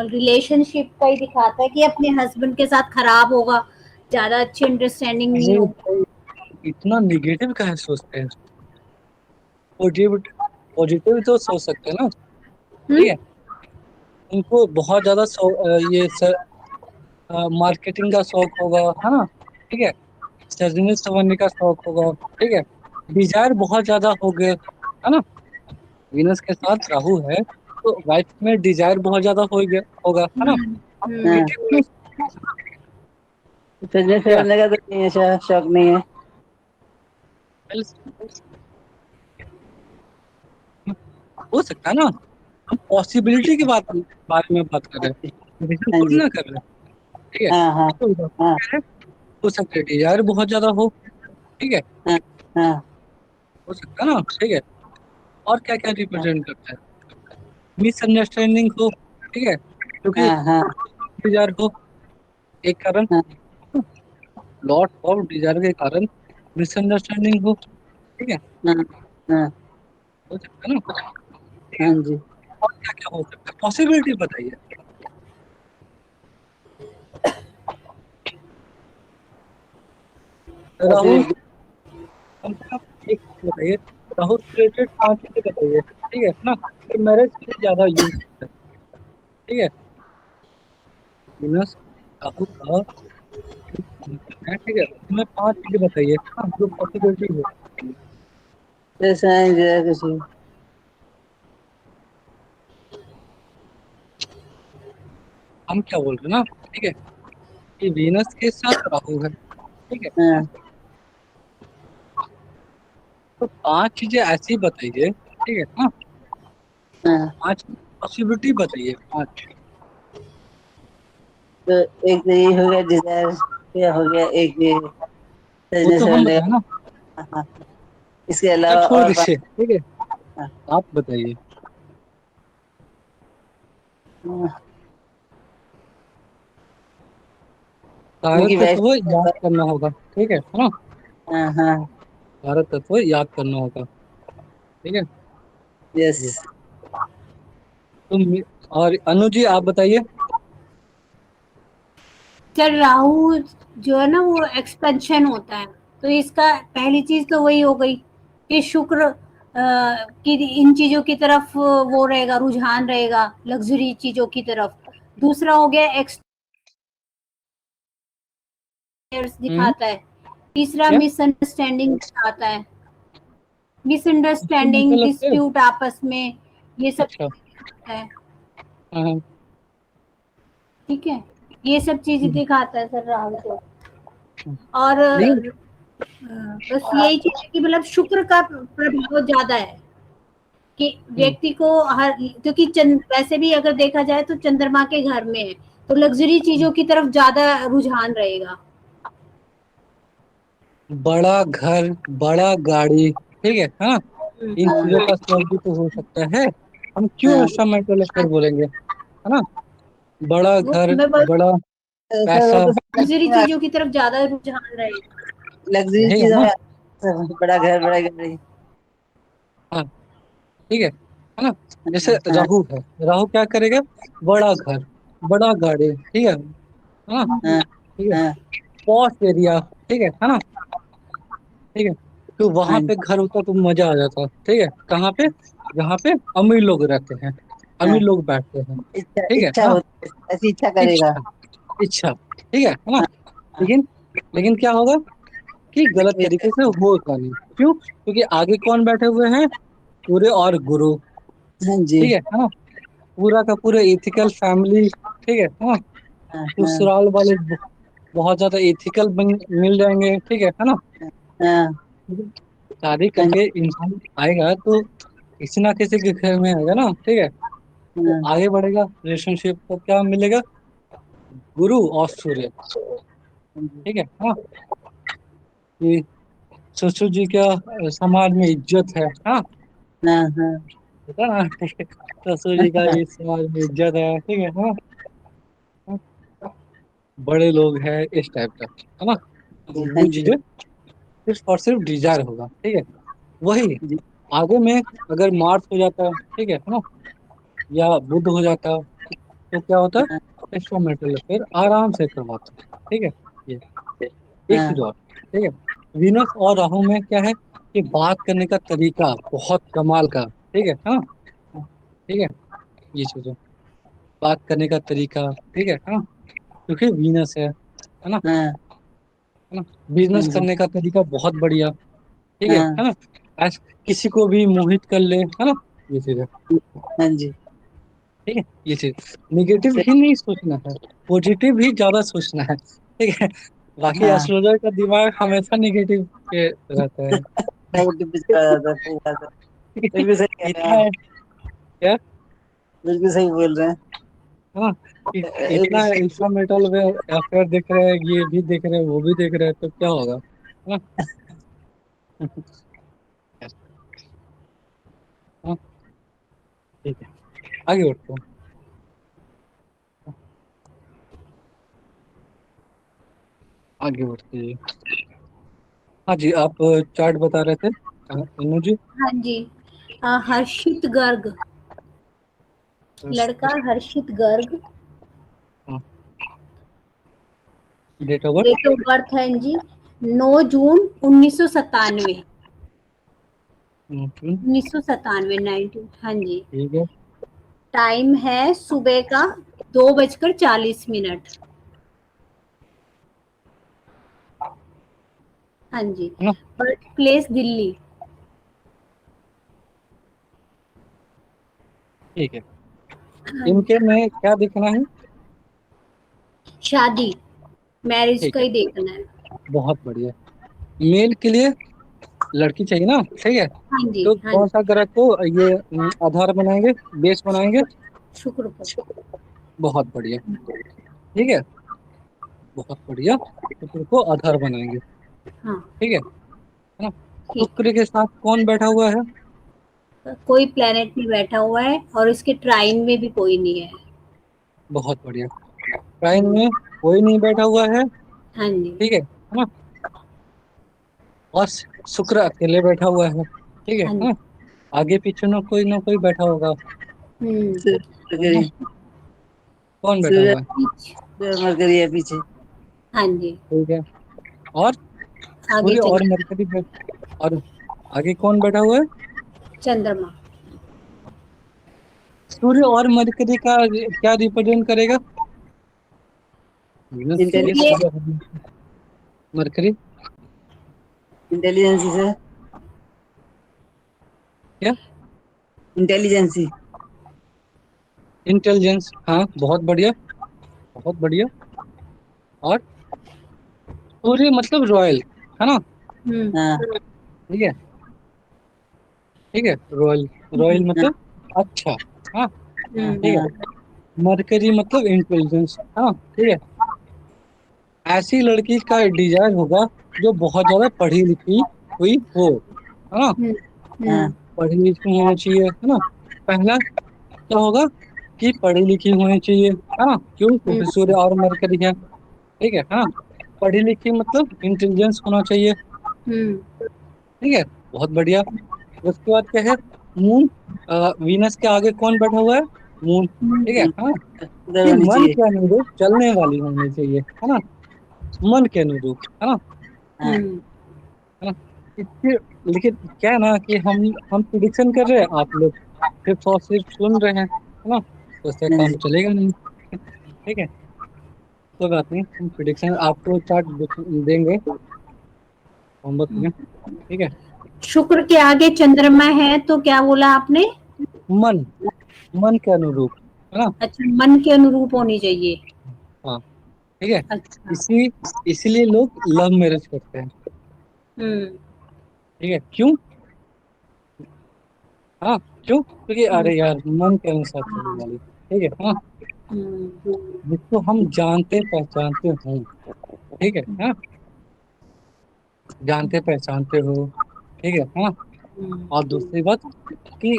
रिलेशनशिप का ही दिखाता है कि अपने हस्बैंड के साथ खराब होगा, ज्यादा अच्छी अंडरस्टैंडिंग नहीं अरे होगी। भाई, इतना निगेटिव काहे सोचते हैं? पॉजिटिव, पॉजिटिव तो सोच सकते हैं ना, ठीक हम्म। है? उनको बहुत ज्यादा मार्केटिंग का शौक होगा, है ना, ठीक है? बिजनेस बनने का शौक होगा, ठीक है? डिजायर बहुत ज्यादा हो गए, है ना? वीनस के साथ राहु है, तो वाइफ में डिजायर बहुत ज्यादा हो गया होगा, है ना? हाँ, क्रिएटिव, बिजनेस क्या? करने का तो नहीं है, शौक नहीं है। हो सकता है ना, हम पॉसिबिलिटी की बारे में बात कर रहे हैं, प्रेडिक्शन हाँ थोड़ी जी। ना कर रहे हैं। ठीक है, हाँ हाँ तो उदाहरण हाँ क्या है, हो सकता है डिजायर बहुत ज्यादा हो। ठीक है, हाँ हाँ हो सकता है ना। ठीक है, और क्या क्या हाँ रिप्रेजेंट करता है, मिसअंडरस्टैंडिंग हो। ठीक है, क्योंकि हाँ हाँ डिजायर हो एक कारण, हाँ लॉट ऑफ डिजायर के कारण मिसअंडरस्टैंडिंग हो। ठीक है, हाँ हाँ हो सकता है ना। हाँ जी। और क्या क्या हो सकता है, पॉसिबिलिटी बताइए। राहुल, पॉसिबिलिटी। कम से कम एक चीज बताइए, राहुल रिलेटेड 5 चीजें बताइए। ठीक है ना, ये मैरिज के लिए ज्यादा यूज होता है। ठीक है, बिजनेस राहु का है। ठीक है, उसमें 5 चीजें बताइए, हाँ, जो पॉसिबिलिटी हो। ऐसा है जरा किसी। हम क्या बोल रहे हैं ना, ठीक है, कि वीनस के साथ राहु है। ठीक है ना, हाँ तो 5 चीजें ऐसी बताइए। ठीक है ना, हाँ। 5 पॉसिबिलिटी बताइए, 5। तो एक तो ये हो गया डिजायर, क्या हो गया, एक ये वो सजने तो हम सरने बताए ना, का। हाँ, इसके सब अलावा छोड़ और दीजिए। ठीक है, हाँ, आप बताइए। हाँ, सारे उनकी तत्व याद वैसे। करना होगा। ठीक है ना, हाँ हाँ। सारे तत्व याद करना होगा। ठीक है, यस। ये तुम, और अनु जी आप बताइए। सर राहु जो है ना वो एक्सपेंशन होता है, तो इसका पहली चीज तो वही हो गई कि शुक्र की इन चीजों की तरफ वो रहेगा, रुझान रहेगा लग्जरी चीजों की तरफ। दूसरा हो गया एक्सटीरियर्स हम्म, दिखाता है। तीसरा क्या मिसअंडरस्टैंडिंग दिखाता है, इससे मिसअंडरस्टैंडिंग मतलब है? डिस्प्यूट आपस में, ये सब अच्छा, है। हाँ हाँ, ठीक है, ये सब चीजें हम्म, दिखाता है सर राहु तो। हम्म। और लेकिन बस यही चीज है कि मतलब शुक्र का प्रभाव ज्यादा है कि हम्म, व्यक्ति को हर, क्योंकि वैसे भी अगर देखा जाए तो चंद्रमा के घर में है, तो लग्जरी हम्म। चीजों की तरफ ज्यादा रुझान रहेगा। बड़ा घर, बड़ा गाड़ी, ठीक है हाँ, इन चीजों हाँ का स्वर्ग भी तो हो सकता है। हम क्यों हाँ। एक्स्ट्रा मेंटल एफर्ट बोलेंगे, है ना। बड़ा वो घर, मैं बोल, बड़ा ऐसा हो पैसा, तो लग्जरी चीजों की तरफ ज्यादा रुझान रहेगा। लग्जरी यही है चीजों ना। में बड़ा घर बड़ा गाड़ी। हाँ, ठीक है ना। जैसे हाँ राहु है, राहु क्या करेगा, बड़ा घर, बड़ा गाड़ी, ठीक है ना, हाँ ठीक है, हाँ पॉश एरिया, ठीक है ना। ठीक है, तो वहां हाँ। पे घर होता तो मजा आ जाता। ठीक है, कहाँ पे, जहाँ पे अमीर लोग रहते हैं, हाँ। अमीर लोग बैठते हैं। इच्छा ठीक है इच्छा ना, होती है, ऐसी इच्छा करेगा। इच्छा, इच्छा, ठीक है ना। हाँ हाँ। लेकिन लेकिन क्या होगा कि गलत तरीके से होगा नहीं, क्यों, क्योंकि आगे कौन बैठे हुए हैं, सूर्य और गुरु। हाँ जी। ठीक है ना, पूरा का पूरा एथिकल फैमिली। ठीक है ना, हाँ हाँ ससुराल वाले बहुत ज्यादा एथिकल मिल जाएंगे। ठीक है ना। हाँ शादी हाँ करके इंसान आएगा तो किसी ना किसी के घर में आएगा ना। ठीक है, तो हाँ आगे बढ़ेगा रिलेशनशिप, को क्या मिलेगा, गुरु और सूर्य। ठीक है हाँ, कि ससुर जी का समाज में इज्जत है। हाँ, हाँ हाँ पता ना। ठीक है, ससुर जी का भी समाज में इज्जत है। ठीक है हाँ, हाँ, बड़े लोग हैं इस टाइप का, है ना। हाँ वो जी। चीजें सिर्फ और सिर्फ डिजायर होगा। ठीक है, वही जी। आगे में अगर मार्स हो जाता है, ठीक है ना, या बुध हो जाता है, तो क्या होता है, हाँ एक्स्ट्रा फिर आराम से करवाता है। ठीक है, ये एक हाँ चीज और। ठीक है, वीनस और राहु में क्या है कि बात करने का तरीका बहुत कमाल का। ठीक है हाँ, ठीक है, ये चीज है, बात करने का तरीका। ठीक है हाँ, क्योंकि वीनस है ना, हाँ है ना, हाँ बिजनेस जी। करने का तरीका बहुत बढ़िया। ठीक हाँ है ना, आज किसी को भी मोहित कर ले, है ना, ये चीज है। हाँ जी। ठीक है, ये चीज, नेगेटिव ही सही। नहीं सोचना है, पॉजिटिव ही ज्यादा सोचना है। ठीक है, बाकी हाँ। एस्ट्रोलॉजर का दिमाग हमेशा नेगेटिव के रहता है। नेगेटिव पे चला जाता है, सही बात है। ठीक है, बिल्कुल सही कह रहे हैं इतना आप। है क्या, बिल्कुल सही बोल रहे हैं। है ना? इतना इंस्ट्रूमेंटल वे अफेयर दिख रहे हैं, ये भी दिख रहे हैं, वो भी दिख रहे हैं, तो क्या होगा, है ना? हाँ, ठीक है, आगे बढ़ते हैं। आगे बढ़ते हैं। हाँ जी, आप चार्ट बता रहे थे, अनु जी। हाँ जी। हर्षित गर्ग, लड़का Harshit Garg, date of birth. Date of birth है जी 9 जून 1997। ठीक 1997, 19, हाँ जी। है। टाइम है सुबह का 2:40 हाँ जी। है ना? Birth place Delhi. ठीक है। हाँ इनके जी। में क्या दिखना है? शादी, मैरिज ठीक का है, ही देखना है। बहुत बढ़िया। मेल के लिए लड़की चाहिए ना, ठीक है। हाँ जी, तो हाँ कौन जी। सा ग्रह को ये आधार बनाएंगे, बेस बनाएंगे? शुक्र, शुक्र को। बहुत बढ़िया, ठीक है, बहुत बढ़िया। शुक्र को आधार बनाएंगे, हाँ, ठीक है ना? ठीक शुक्र के साथ कौन बैठा हुआ है? है। कोई प्लेनेट नहीं बैठा हुआ है और इसके ट्राइन में भी कोई नहीं है। बहुत बढ़िया। टाइम हम्म, में कोई नहीं बैठा हुआ है, हाँ जी। ठीक है ना? और शुक्र अकेले बैठा हुआ है, ठीक है हाँ जी। ना? आगे पीछे ना कोई बैठा होगा, हम्म। है ना? मरकरी। कौन बैठा सूर्य हुआ है? मरकरी है पीछे। हाँ जी। ठीक है। और आगे सूर्य और चंद्र, मरकरी और आगे कौन बैठा हुआ है? चंद्रमा। सूर्य और मरकरी का क्या रिप्रेजेंट करेगा? ये इंटेलिजेंस। सूर्य, मरकरी इंटेलिजेंसी से। क्या? इंटेलिजेंसी। इंटेलिजेंस, हाँ, बहुत बढ़िया, बहुत बढ़िया। और सूर्य मतलब रॉयल, है ना? हम्म, हाँ ठीक है, ठीक है, रॉयल, रॉयल हम्म, हाँ मतलब अच्छा, हाँ, ठीक है। हाँ मरकरी मतलब इंटेलिजेंस, हाँ, ठीक है। ऐसी लड़की का डिजायर होगा जो बहुत ज्यादा पढ़ी लिखी हुई हो, है ना? हम्म, हाँ पढ़ी लिखी होनी चाहिए, है ना? पहला क्या होगा कि पढ़ी लिखी होनी चाहिए, है ना? क्यों? हम्म, क्योंकि सूर्य और मरकरी है, ठीक है हाँ। पढ़ी लिखी मतलब इंटेलिजेंस होना चाहिए, हम्म, ठीक है, बहुत बढ़िया। उसके बाद क्या है? मून, वीनस के आगे कौन बैठा हुआ है? मून, ठीक है हम्म, हाँ। उधर कि होनी मन चाहिए। के अनुरूप चलने वाली होनी चाहिए, है ना? मन के अनुरूप, है ना? हाँ है ना? इसके, लेकिन क्या है ना कि हम प्रिडिक्शन कर रहे हैं, आप लोग सिर्फ और सिर्फ सुन रहे हैं, है ना? तो उससे हाँ काम चलेगा नहीं, ठीक है। कोई बात नहीं, हम प्रिडिक्शन आपको चार्ट देंगे होमवर्क में, ठीक है। शुक्र के आगे चंद्रमा है तो क्या बोला आपने? मन, मन के अनुरूप, है ना? अच्छा, मन के अनुरूप होनी चाहिए। हाँ, ठीक है। अच्छा। इसी इसलिए लोग लव मैरिज करते हैं, हम्म, ठीक है, क्यों? हाँ, क्यों? क्योंकि हम्म, अरे यार, मन के अनुसार चलने हाँ, वाली, ठीक है हाँ। हम्म, जिसको हम जानते पहचानते हैं, ठीक है हाँ, जानते पहचानते हो, ठीक है हाँ। हम्म, और दूसरी बात कि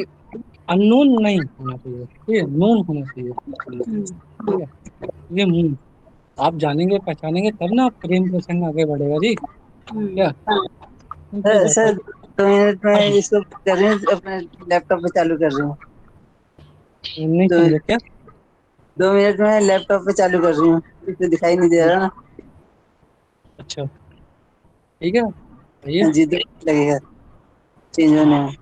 अननोन नहीं होना चाहिए, ठीक है, नोन होना चाहिए, हम्म, ठीक है। ये मून आप जानेंगे पहचानेंगे तब ना प्रेम प्रसंग आगे बढ़ेगा जी, क्या? सिंपली बात है। सर 2 मिनट हाँ में जी, इसको कर रही हूँ, अपने लैपटॉप पे चालू कर रही हूँ। नहीं दो समझे क्या? 2 मिनट में लैपटॉप पे चालू कर रही हूँ, इसमें दिखाई नहीं दे रहा ना। अच्छा, ठीक है, आइए। हाँ जी, 2 मिनट लगेगा चेंज होने में।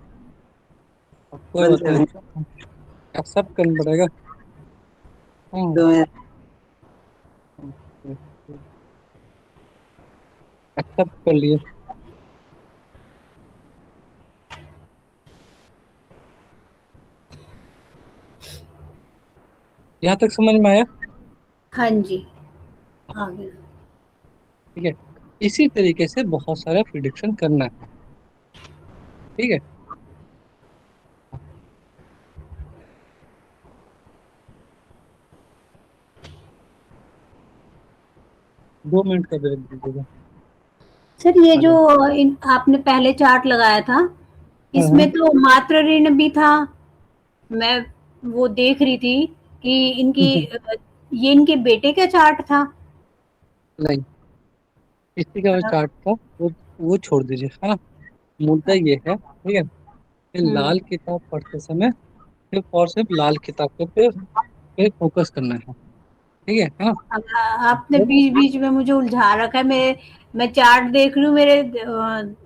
अब कोई बंद बात कर नहीं, रही एक्सेप्ट करना पड़ेगा, हूँ हाँ। 2 मिनट। एक्सेप्ट कर लिए। यहाँ तक समझ में आया? हाँ जी, आ गया। ठीक है। इसी तरीके से बहुत सारा प्रिडिक्शन करना है, ठीक है। 2 मिनट का ब्रेक दीजिएगा। सर ये जो हेलो। आपने पहले चार्ट लगाया था, हाँ हाँ। इसमें तो मात्र ऋण भी था। मैं वो देख रही थी कि ये इनके बेटे का चार्ट था। नहीं, इसी का अ, चार्ट था, वो छोड़ दीजिए, है ना। मुद्दा ये है, ठीक है, कि हम्म। लाल किताब पढ़ते समय सिर्फ और सिर्फ लाल किताब पे फोकस करना है ना। अब आपने जब बीच बीच में मुझे उलझा रखा है। मैं चार्ट देख रही हूँ मेरे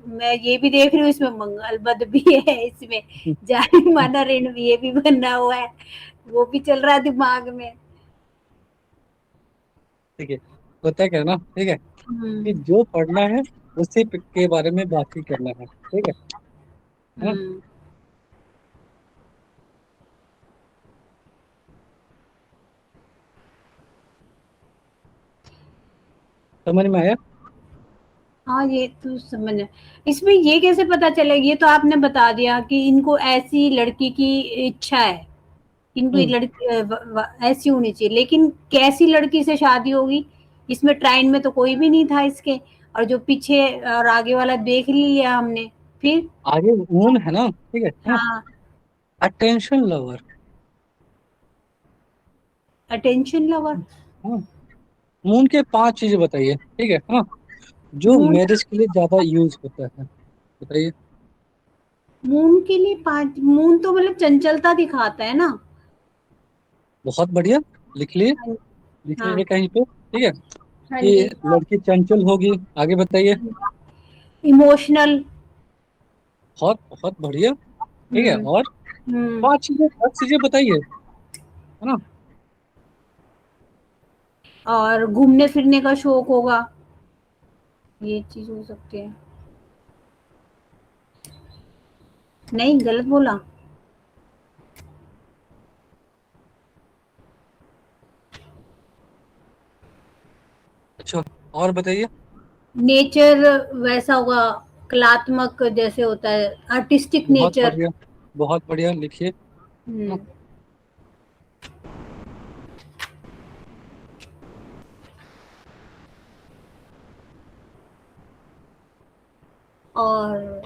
मैं ये भी देख रही हूँ, इसमें मंगल बुध भी है, इसमें जानी माना ऋण भी ये भी बना हुआ है, वो भी चल रहा है दिमाग में। ठीक है, होता है क्या ना, ठीक है, कि हम्म। जो पढ़ना है उसी के बारे में बात ही करना है, ठीक है ना। हम्म। समझ में आया। हाँ, ये तो समझ है। इसमें ये कैसे पता चलेगा? ये तो आपने बता दिया कि इनको ऐसी लड़की की इच्छा है, इनको ये हम्म। लड़की ऐसी होनी चाहिए, लेकिन कैसी लड़की से शादी होगी? इसमें ट्राइन में तो कोई भी नहीं था इसके, और जो पीछे और आगे वाला देख ही लिया हमने। फिर आगे ऊन है ना, ठीक है ना। हाँ, अटेंशन लवर। Attention lover. हाँ, मून के 5 चीजें बताइए, ठीक है ना, जो मून मैरिज के लिए ज्यादा यूज होता है, बताइए। मून के लिए 5? मून तो मतलब चंचलता दिखाता है ना। बहुत बढ़िया, लिख लिए, हाँ। लिख हाँ। लीजिए कहीं पे, ठीक है, हाँ कि जी। लड़की चंचल होगी। आगे बताइए। इमोशनल। बहुत बहुत बढ़िया, ठीक है, हम्म। और हम्म। 5 चीजें बताइए, है ना। और घूमने फिरने का शौक होगा, ये चीज हो सकती है। नहीं, गलत बोला? अच्छा, और बताइए। नेचर वैसा होगा, कलात्मक जैसे होता है, आर्टिस्टिक बहुत नेचर। बढ़िया, बहुत बढ़िया, लिखिए। हाँ, हम्म। और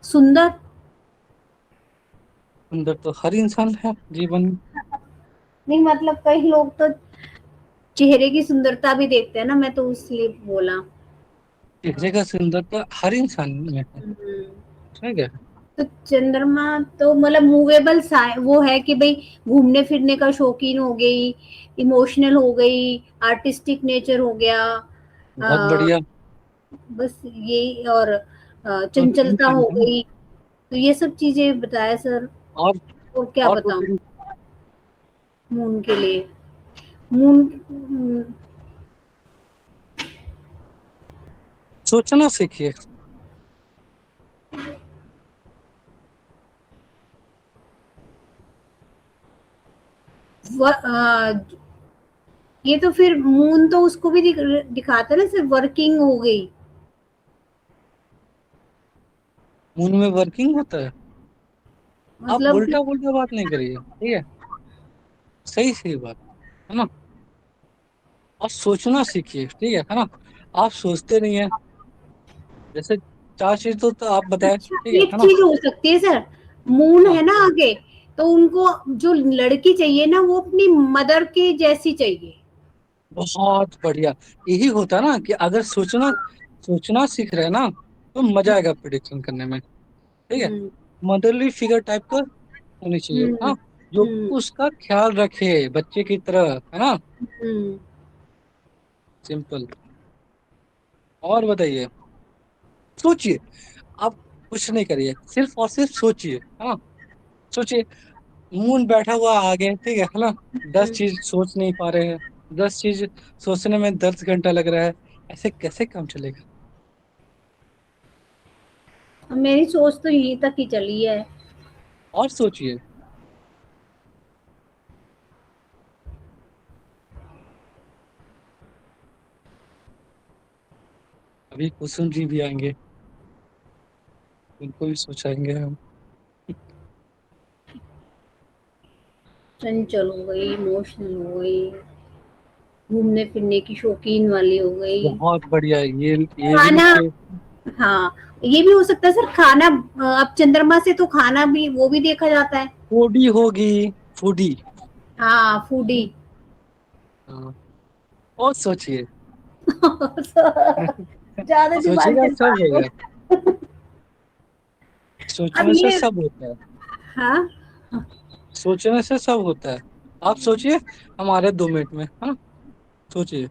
सुंदर। सुंदर तो हर इंसान है जीवन में। नहीं, मतलब कई लोग तो चेहरे की सुंदरता भी देखते हैं ना, मैं तो इसलिए बोला। चेहरे का सुंदरता हर इंसान में है, हम्म। ठीक है। तो चंद्रमा तो मतलब मूवेबल वो है कि भाई घूमने फिरने का शौकीन हो गई, इमोशनल हो गई, आर्टिस्टिक नेचर हो गया, बहुत बढ़िया। बस यही, और तो तीन चंचलता चीजें हो है ना। गई। तो ये सब चीजें बताया सर। और और क्या और दो बताऊं तीन मून के लिए? मून सोचना सीखिए। ये तो फिर मून तो उसको भी दिखाता है ना, सिर्फ वर्किंग हो गई। मून में वर्किंग होता है। आप मतलब उल्टा उल्टा बात नहीं करिए, ठीक है, सही सही बात, है ना। और सोचना सीखिए, ठीक है ना। आप सोचते नहीं है, जैसे 4 चीज तो आप बताए, अच्छा, ठीक है एक ना। चीज हो सकती है सर, मून हाँ, है ना आगे, तो उनको जो लड़की चाहिए ना, वो अपनी मदर की जैसी चाहिए। बहुत बढ़िया। यही होता है ना, कि अगर सोचना सोचना सीख रहे हैं ना, तो मजा आएगा प्रिडिक्शन करने में, ठीक है। हम्म। मदरली फिगर टाइप का होनी चाहिए, हम्म। हाँ, जो हम्म। उसका ख्याल रखे बच्चे की तरह, है ना। हम्म। सिंपल। और बताइए, सोचिए, आप कुछ नहीं करिए, सिर्फ और सिर्फ सोचिए, हाँ, सोचिए। मून बैठा हुआ आगे, ठीक है ना, 10 चीज सोच नहीं पा रहे हैं, 10 चीज सोचने में 10 घंटा लग रहा है, ऐसे कैसे काम चलेगा। मेरी सोच तो यहीं तक ही चली है। और सोचिए। अभी कुसुम जी भी आएंगे, उनको भी सोचाएंगे हम। चंचल हो गई, इमोशनल हो गई। घूमने फिरने की शौकीन वाली हो गई। बहुत बढ़िया, ये भी खाना, इसके। हाँ, ये भी हो सकता है सर खाना। अब चंद्रमा से तो खाना भी वो भी देखा जाता है। फूडी होगी, फूडी। हाँ, फूडी। हाँ, और सोचिए। ज्यादा दिमाग सोचिएगा चलवा सब दो। होगा। अब सोचने से ये, सब होता है। हाँ। सोचने से सब होता है। आप सोचिए, हमारे 2 मिनट में, हाँ, सोचिए।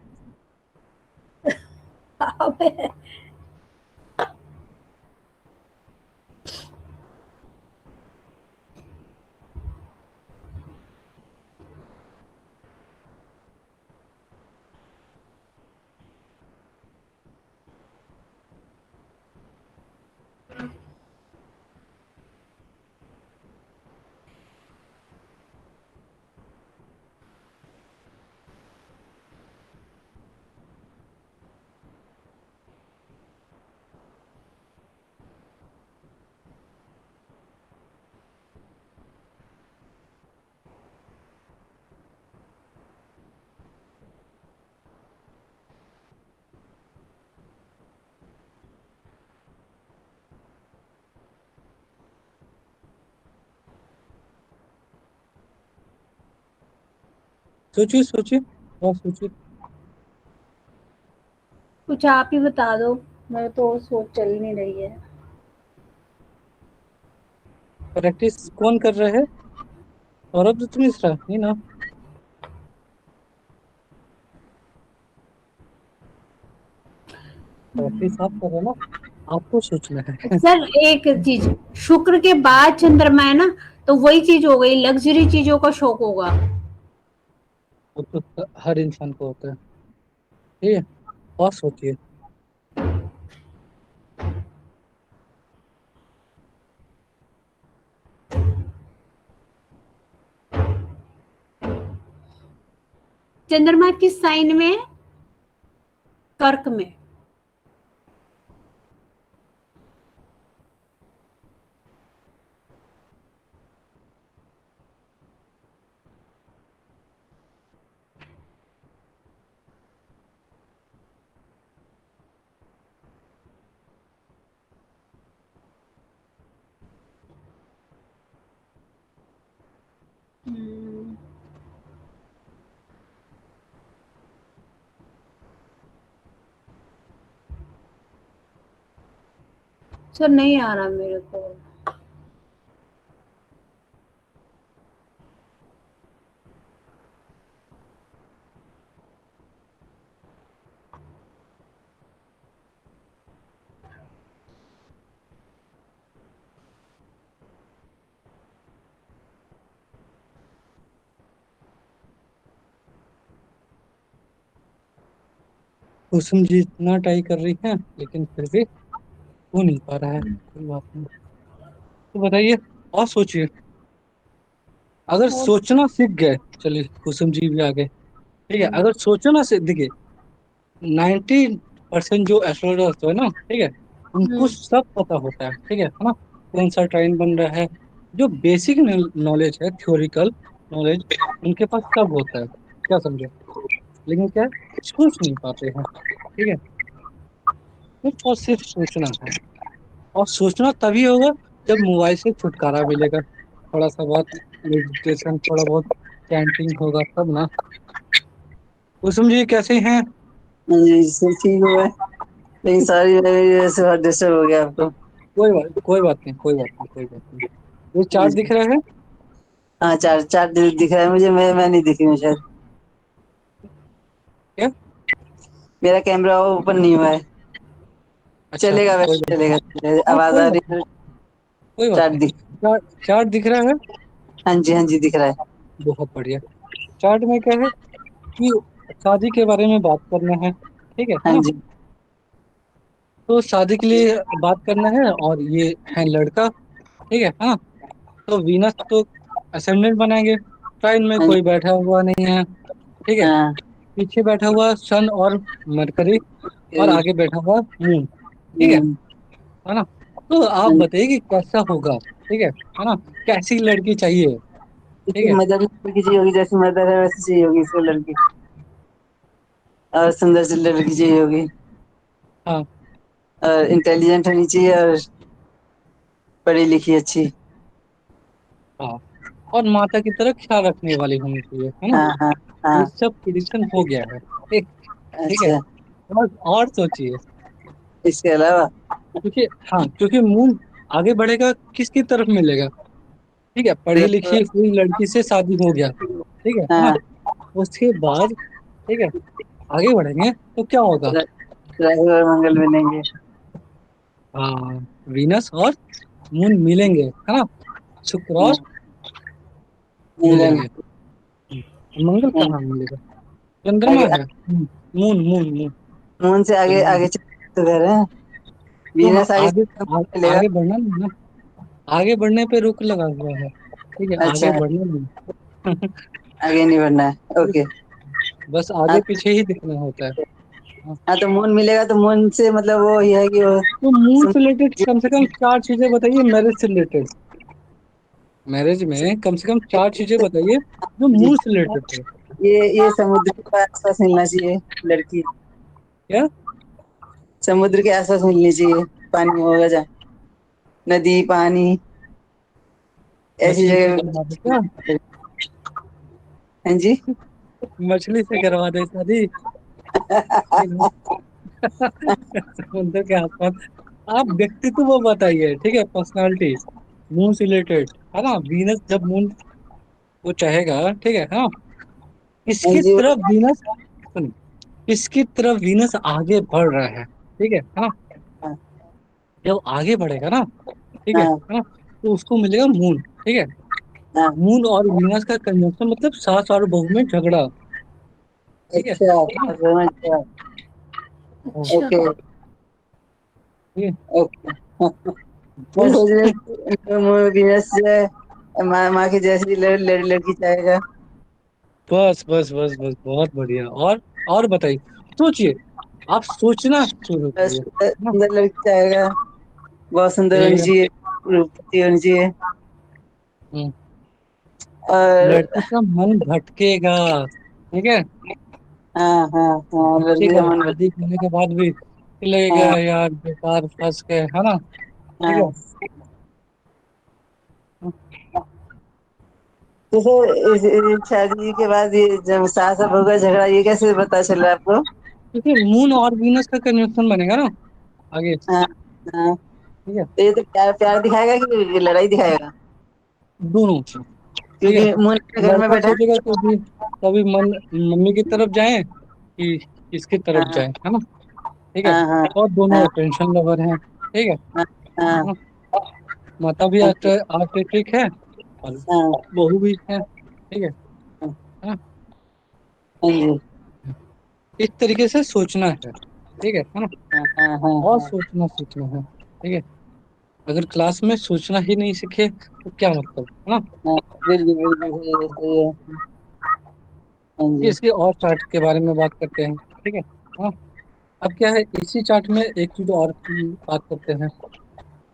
सोचिए सोचिए, और सोचिए। कुछ आप ही बता दो, मेरे तो सोच चल नहीं रही है। प्रैक्टिस कौन कर रहे हैं? सौरभ दत्त मिश्रा, नहीं ना? प्रैक्टिस आप कर रहे हैं ना, आपको सोचना है। सर एक चीज, शुक्र के बाद चंद्रमा है ना, तो वही चीज हो गई, लग्जरी चीजों का शौक होगा। वो तो हर इंसान को होता है। ठीक है, और सोचिए। चंद्रमा किस साइन में है? कर्क में। हम्म, सर नहीं आ रहा मेरे को। कुसुम जी इतना ट्राई कर रही हैं, लेकिन फिर भी हो नहीं पा रहा है। कोई बात नहीं, तो बताइए, और सोचिए। अगर और सोचना सीख गए, चलिए कुसुम जी भी आ गए। ठीक है, हम्म, अगर सोचना सीख, देखिए, 90% जो एस्ट्रोलॉजर्स है ना, ठीक है, उनको हम्म, सब पता होता है ना, कौन सा ट्राइन बन रहा है। जो बेसिक नॉलेज है, थ्योरिकल नॉलेज, उनके पास सब होता है। क्या समझे? लेकिन क्या है, सोच नहीं पाते हैं। ठीक है, सिर्फ और सिर्फ सोचना है। और सोचना तभी होगा जब मोबाइल से छुटकारा मिलेगा, थोड़ा सा बहुत मेडिटेशन, थोड़ा बहुत चैंटिंग होगा तब ना। कुसुम जी कैसे हैं? जी सब ठीक हुआ है, लेकिन सारी मेरी से बहुत डिस्टर्ब हो गया आपको। कोई बात नहीं, कोई बात नहीं, कोई बात नहीं। ये हाँ चार्ट जी। दिख रहा है? हाँ, चार चार दिख रहा है मुझे, मैं नहीं दिख रही हूँ शायद। क्या? मेरा कैमरा ओपन नहीं हुआ है। अच्छा, चलेगा, कोई वैसे बात चलेगा, हाँ, आवाज कोई आ बात रही नहीं, है। कोई बात चार्ट नहीं। दिख, चार्ट दिख रहा है? हाँ जी, हाँ जी दिख रहा है। बहुत बढ़िया। चार्ट में क्या है कि शादी के बारे में बात करना है हाँ ना? जी। तो शादी के लिए बात करना है, और ये है लड़का, ठीक है हाँ। तो वीनस तो असेंडेंट बनाएंगे। ट्राइन में हाँ कोई जी। बैठा हुआ नहीं है, ठीक है। हाँ। पीछे बैठा हुआ सन और मरकरी, और हम्म, आगे बैठा हुआ मून, ठीक हम्म, है ना? तो आप हाँ जी। बताइए कि कैसा होगा, है ना? कैसी लड़की चाहिए? ठीक इसकी है, मदर लड़की चाहिए होगी, जैसी मदर है वैसी चाहिए होगी इसको लड़की। और सुंदर सी लड़की चाहिए होगी, हाँ और इंटेलिजेंट होनी चाहिए, और पढ़ी लिखी अच्छी। हाँ, और माता की तरह ख्याल रखने वाली होनी चाहिए, है ना। हाँ हाँ ये हाँ। सब प्रिडिक्शन हो गया है, ठीक। ठीक है। अच्छा, और सोचिए, इसके अलावा। क्योंकि हाँ, क्योंकि मून आगे बढ़ेगा किसकी तरफ मिलेगा, ठीक है। पढ़ी लिखी हुई लड़की से शादी हो गया, ठीक है ना। हाँ, उसके बाद, ठीक है, आगे बढ़ेंगे तो क्या होगा। राहु और मंगल मिलेंगे। हाँ, वीनस और मून मिलेंगे, है ना। शुक्र और मिलेंगे। मिलेंगे। मंगल हाँ, कहाँ मिलेगा, चंद्रमा आगे है। Moon moon moon. मून से आगे चंद्रमा। आगे तो कह रहे हैं, तो हाँ, वीनस आगे आगे मिलेगा। आगे बढ़ना नहीं ना, आगे बढ़ने पे रोक लगा हुआ है, ठीक है, अच्छा, आगे बढ़ना नहीं। आगे नहीं बढ़ना है, ओके। बस हाँ आगे पीछे ही दिखना होता है। हाँ, हाँ, तो मून मिलेगा तो मून से मतलब वो ये है कि वो तो मून सुन- से रिलेटेड कम से कम चार चीजें बताइए, मैरिज से रिलेटेड। मैरिज में कम से कम चार चीजें बताइए जो जी, मून से रिलेटेड है। ये समुद्र के आसपास मिलना चाहिए लड़की, क्या। समुद्र के आसपास मिलनी चाहिए, पानी होगा जहाँ, नदी पानी, ऐसी मछली से जगह करवा दे क्या, पे। हाँ जी। मछली से करवा दे शादी। समुद्र के आसपास। आप व्यक्तित्व वो बताइए, ठीक है, पर्सनालिटी। मून से रिलेटेड, है ना। वीनस जब मून वो चाहेगा, ठीक है, हाँ, हाँ इसकी जी। तरफ वीनस, सुन, इसकी तरफ वीनस आगे बढ़ रहा है, ठीक है, हाँ। हाँ जब आगे बढ़ेगा ना, ठीक है, हाँ हाँ, तो उसको मिलेगा मून, ठीक है। हाँ। मून और वीनस का कंजंक्शन मतलब सास और बहू में झगड़ा, ठीक है, अच्छा, हाँ, समझ गया। हाँ, अच्छा। ओके ठीक है। ओके। मैं तो सोच रही वीनस से माँ की जैसी लड़की चाहेगा। बस बस बस बस, बहुत बढ़िया। और बताइए, सोचिए, आप सोचना शुरू बस करिए, है ना। सुंदर लड़की चाहेगा, बहुत सुंदर होनी चलेगा। चाहिए, रूपवती होनी चाहिए। हम्म, और लड़की का मन भटकेगा, ठीक है, हाँ हाँ हाँ, लड़की भटकेगा का मन। शादी करने के बाद भी चलेगा हाँ यार, बेकार फंस गए, है ना, ठीक है। हाँ। जैसे इस शादी के बाद ये जब सास और बहू का झगड़ा, ये कैसे पता चला आपको? क्योंकि मून और वीनस का कंजंक्शन बनेगा ना आगे, हाँ हाँ। ठीक है, तो ये तो प्यार प्यार दिखाएगा कि लड़ाई दिखाएगा? दोनों, ठीक है। क्योंकि मुन अपने घर में लड़का बैठा सोचेगा कभी कभी मन मम्मी की तरफ जाए कि किसकी है। तरफ हाँ जाए, है ना, ठीक है। हाँ हाँ और दोनों हाँ अटेंशन लवर हैं, ठीक है, हाँ हाँ हाँ, माता भी हाँ आर्टिस्टिक है और हाँ बहू भी है, ठीक है, हाँ। हाँ जी। इस तरीके से सोचना है ना। हाँ हाँ हाँ और हाँ सोचना सीखना है, ठीक है। अगर क्लास में सोचना ही नहीं सीखे तो क्या मतलब, है ना। हाँ। बिल्कुल बिल्कुल सही है, सही है। हाँ जी। इसके और चार्ट के बारे में बात करते हैं, ठीक है, हाँ। अब क्या है, इसी चार्ट में एक चीज और बात करते हैं,